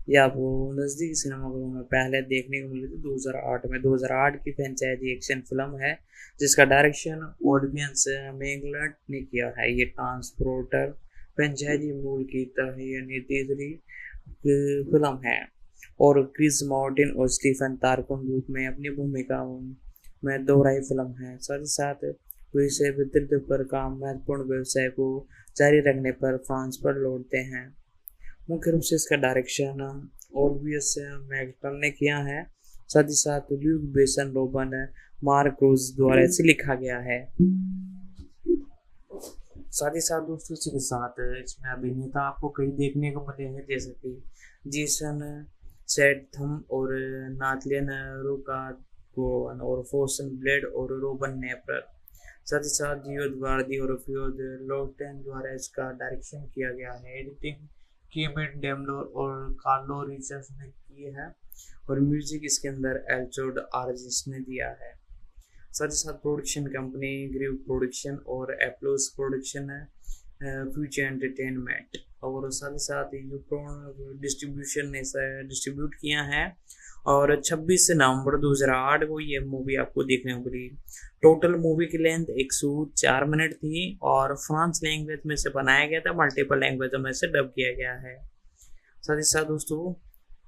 Speaker 2: ये आपको नज़दीकी सिनेमाघरों में पहले देखने को मिली थी 2008 में। 2008 की फ्रेंचाइजी एक्शन फिल्म है जिसका डायरेक्शन ऑडियंस मेंगलट ने किया है। ये ट्रांसपोर्टर फ्रेंचाइजी मूल की तरह यानी तीसरी फिल्म है और क्रिस मार्टिन और स्टीफन तारकोन रूप में अपनी भूमिका में दोहराई फिल्म है। साथ ही साथ इसे वितरित पर काम महत्वपूर्ण व्यवसाय को जारी रखने पर फ्रांस पर लौटते हैं। मुख्य रूप से इसका डायरेक्शन ऑब्वियस मैगटन ने किया है। साथ ही साथ ल्यूक बेसन रोबन मार्क रोज द्वारा इसे लिखा गया है। साथ ही साथ दोस्तों, इसी के साथ इसमें अभिनेता आपको कई देखने को मिले हैं जैसे कि जेसन स्टेथम और नाथलियन रोकागोन और फोर्सन ब्लेड और रोबन नेपर। साथ ही साथ जियो द्वारदी और फियोद लोटेन द्वारा इसका डायरेक्शन किया गया है। एडिटिंग केबिन डेमलोर और कार्लो रिचर्स ने की है और म्यूजिक इसके अंदर एल्चोड आर्जिस ने दिया है। साथ ही साथ प्रोडक्शन कंपनी ग्रीव प्रोडक्शन और एप्लोस प्रोडक्शन है। फ्यूचर एंटरटेनमेंट, और साथ ही साथ यूप्रोन डिस्ट्रीब्यूशन ने डिस्ट्रीब्यूट किया है। और 26 नवंबर 2008 को ये मूवी आपको देखने को मिली। टोटल मूवी की लेंथ 104 मिनट थी और फ्रांस लैंग्वेज में से बनाया गया था, मल्टीपल लैंग्वेजों में से डब किया गया है। साथ ही साथ दोस्तों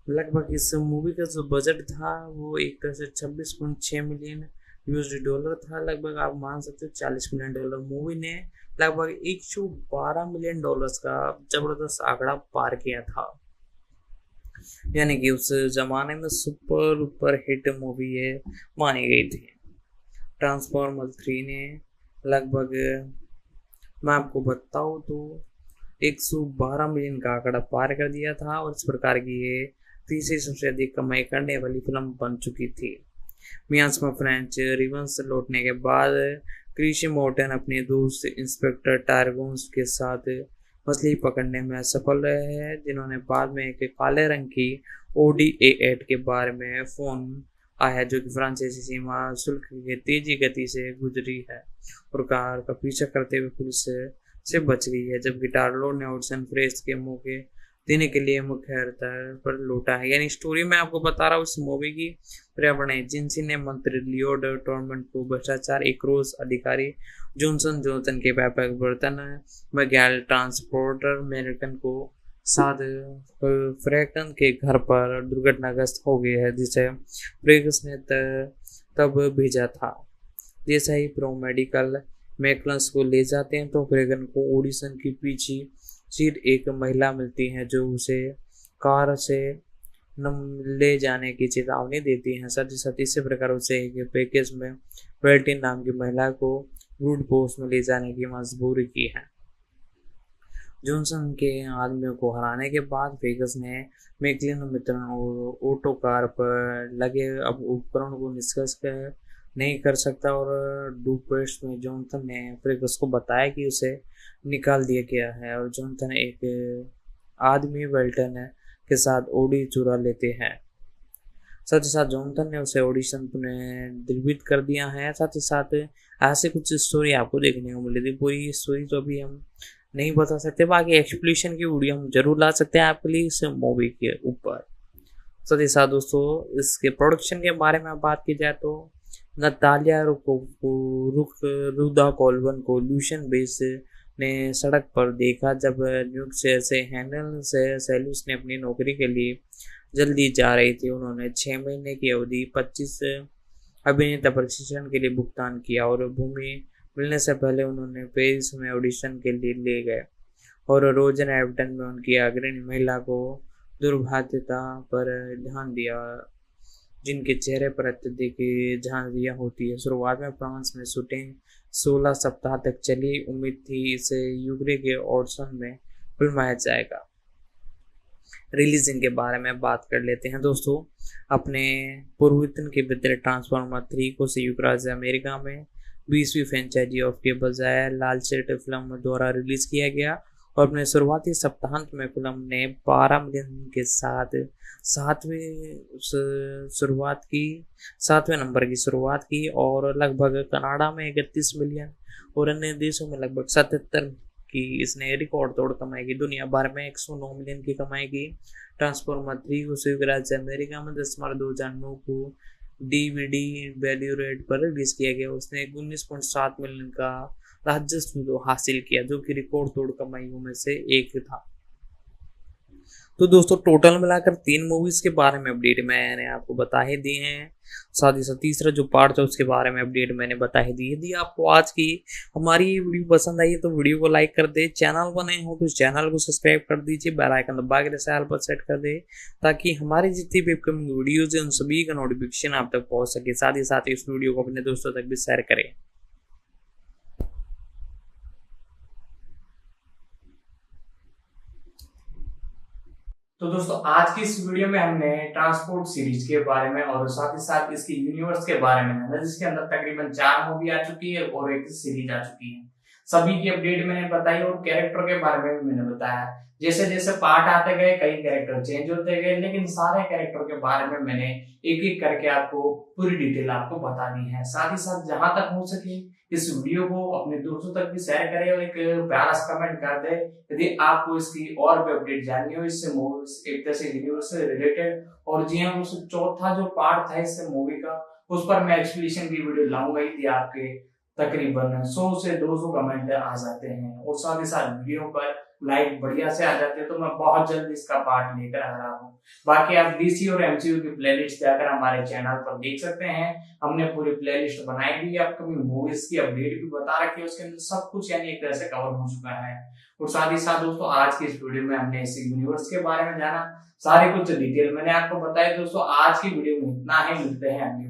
Speaker 2: लगभग इस मूवी का जो बजट था वो एक तरह से 26.6 मिलियन यूएसडी डॉलर था। लगभग आप मान सकते हो 40 मिलियन डॉलर। मूवी ने लगभग 112 मिलियन डॉलर्स का जबरदस्त आंकड़ा पार किया था, यानी कि उस जमाने में सुपर हिट मूवी ये मानी गई थी। ट्रांसफॉर्मर 3 ने लगभग, मैं आपको बताऊँ तो 112 मिलियन का आंकड़ा पार कर दिया था और इस प्रकार की ये तीसरी सबसे अधिक कमाई करने वाली फिल्म बन चुकी थी। मियांस में फ्रेंच रिवंस लौटने के बाद क्रिश मोर्टन अपने दोस्त इंस्पेक्टर टारगोन्स के साथ मछली पकड़ने में सफल रहे हैं, जिन्होंने बाद में एक काले रंग की Audi A8 के बारे में फोन आया जो कि फ्रांसीसी सीमा शुल्क के तेजी गति से गुजरी है और कार का पीछा करते हुए पुलिस से बच गई है, जबकि टार्लो ने ऑडिशन फ्रेस के मौके देने के लिए मुख्य हड़ताल पर लौटा है। यानी स्टोरी मैं आपको बता रहा हूँ इस मूवी की। पर्यावरण एजेंसी ने मंत्री लियो टॉर्मेंट को भ्रष्टाचार एक रोज अधिकारी जॉनसन के व्यापक बर्तन में गैल ट्रांसपोर्टर अमेरिकन को साथ फ्रैकन के घर पर दुर्घटनाग्रस्त हो गए है, जिसे फ्रेगस ने तब भेजा था। जैसा ही प्रो मेडिकल मैकलस को ले जाते हैं तो फ्रेगन को ऑडिशन की पीछे सीट एक महिला मिलती है जो उसे कार से ले जाने की चेतावनी देती है। साथ ही साथ इसी प्रकार उसे एक पैकेज में वेल्टिन नाम की महिला को रूट पोस्ट में ले जाने की मजबूरी की है। जॉनसन के आदमियों को हराने के बाद वेगस ने मैकलिन मित्रों और ऑटो कार पर लगे अब उपकरण को निष्कर्ष नहीं कर सकता और डूपेस्ट में जॉनसन ने वेगस को बताया कि उसे निकाल दिया गया है और जॉनसन एक आदमी वेल्टन के साथ ओडी चुरा लेते हैं। साथ ही साथ जॉनसन ने उसे ऑडिशन में निर्मित कर दिया है। साथ ही साथ ऐसे कुछ स्टोरी आपको देखने को मिली थी। पूरी स्टोरी तो अभी हम नहीं बता सकते, बाकी एक्सप्लेनेशन की वीडियो हम जरूर ला सकते हैं आपके लिए इस मूवी के ऊपर। साथ ही साथ दोस्तों इसके प्रोडक्शन के बारे में बात की जाए तो नतालिया रुदा कोल्वन को ल्यूशन बेस ने सड़क पर देखा जब न्यूयॉर्क शहर से हैंडल से सेलूस ने अपनी नौकरी के लिए जल्दी जा रही थी। उन्होंने 6 महीने की अवधि 25 अभिनेता प्रशिक्षण के लिए भुगतान किया और भूमि मिलने से पहले उन्होंने पेरिस में ऑडिशन के लिए ले गए और रोजन एवटन में उनकी अग्रणी महिला को दुर्भाग्यता पर ध्यान दिया, जिनके चेहरे पर अत्यधिक झांझियां होती है। शुरुआत में फ्रांस में शूटिंग 16 सप्ताह तक चली। उम्मीद थी इसे यूक्रे के ऑडिशन में फिल्माया जाएगा। रिलीजिंग के बारे में बात कर लेते हैं दोस्तों। अपने पूर्वतन के भीतर ट्रांसफॉर्मर 3 को संयुक्त राज्य अमेरिका में 20वीं फ्रेंचाइजी ऑफ के बजाय लाल सेट फिल्म द्वारा रिलीज किया गया और अपने शुरुआती सप्ताहांत में फिल्म ने 12 मिलियन के साथ सातवें नंबर की शुरुआत की और लगभग कनाडा में 31 मिलियन और अन्य देशों में लगभग 77 की इसने रिकॉर्ड तोड़ कमाई की। दुनिया भर में 109 मिलियन की कमाई की। ट्रांसफॉर्मर 3 को संयुक्त राज्य अमेरिका में 10 मार्च 2009 को DVD वैल्यू रेट पर रिलीज किया गया। उसने 19.7 मिलियन का राजस्व हासिल किया जो कि रिकॉर्ड तोड़ कमाइयों में से एक था। तो दोस्तों टोटल मिलाकर 3 मूवीज के बारे में अपडेट मैंने आपको बता ही दिए हैं। साथ ही साथ तीसरा जो पार्ट था उसके बारे में अपडेट मैंने बता ही दी। यदि आपको आज की हमारी वीडियो पसंद आई है तो वीडियो को लाइक कर दे, चैनल पर नए हो तो चैनल को सब्सक्राइब कर दीजिए, बेल आइकन दबा के साल पर सेट कर दे ताकि हमारी जितनी भी अपकमिंग वीडियोज है उन सभी का नोटिफिकेशन आप तक पहुंच सके। साथ ही साथ इस वीडियो को अपने दोस्तों तक भी शेयर करें।
Speaker 1: तो दोस्तों आज की इस वीडियो में हमने ट्रांसपोर्ट सीरीज के बारे में और साथ ही साथ इसके यूनिवर्स के बारे में जाना, जिसके अंदर तकरीबन 4 मूवी आ चुकी है और एक सीरीज आ चुकी है। सभी की अपडेट मैंने बताई और कैरेक्टर के बारे में भी मैंने बताया। जैसे जैसे पार्ट आते गए कई कैरेक्टर चेंज होते गए, लेकिन सारे कैरेक्टर के बारे में मैंने एक एक करके आपको पूरी डिटेल आपको बता दी है। साथ ही साथ जहां तक हो सके इस वीडियो को अपने दोस्तों तक भी शेयर करें और एक प्यारा सा कमेंट कर दे यदि आपको इसकी और भी अपडेट जाननी हो इससे मूवी एक तरह से यूनिवर्स से रिलेटेड। और जी हाँ दोस्तों, चौथा जो पार्ट था इस मूवी का उस पर मैं एक्सप्लेनेशन की वीडियो लाऊंगा। यदि आपके तकरीबन 100 से 200 कमेंट आ जाते हैं और साथ ही साथ वीडियो पर लाइक बढ़िया से आ जाते हैं तो मैं बहुत जल्द इसका पार्ट लेकर आ रहा हूँ। बाकी आप डीसी और एमसीयू की प्लेलिस्ट जाकर हमारे चैनल पर देख सकते हैं। हमने पूरी प्लेलिस्ट बनाई हुई है, अपकमिंग मूवीज की अपडेट भी बता रखी है, उसके अंदर सब कुछ यानी एक तरह से कवर हो चुका है। और साथ ही साथ दोस्तों आज की इस वीडियो में हमने इस यूनिवर्स के बारे में जाना, सारे कुछ डिटेल मैंने आपको बताया। दोस्तों आज की वीडियो में इतना ही, मिलते हैं अगली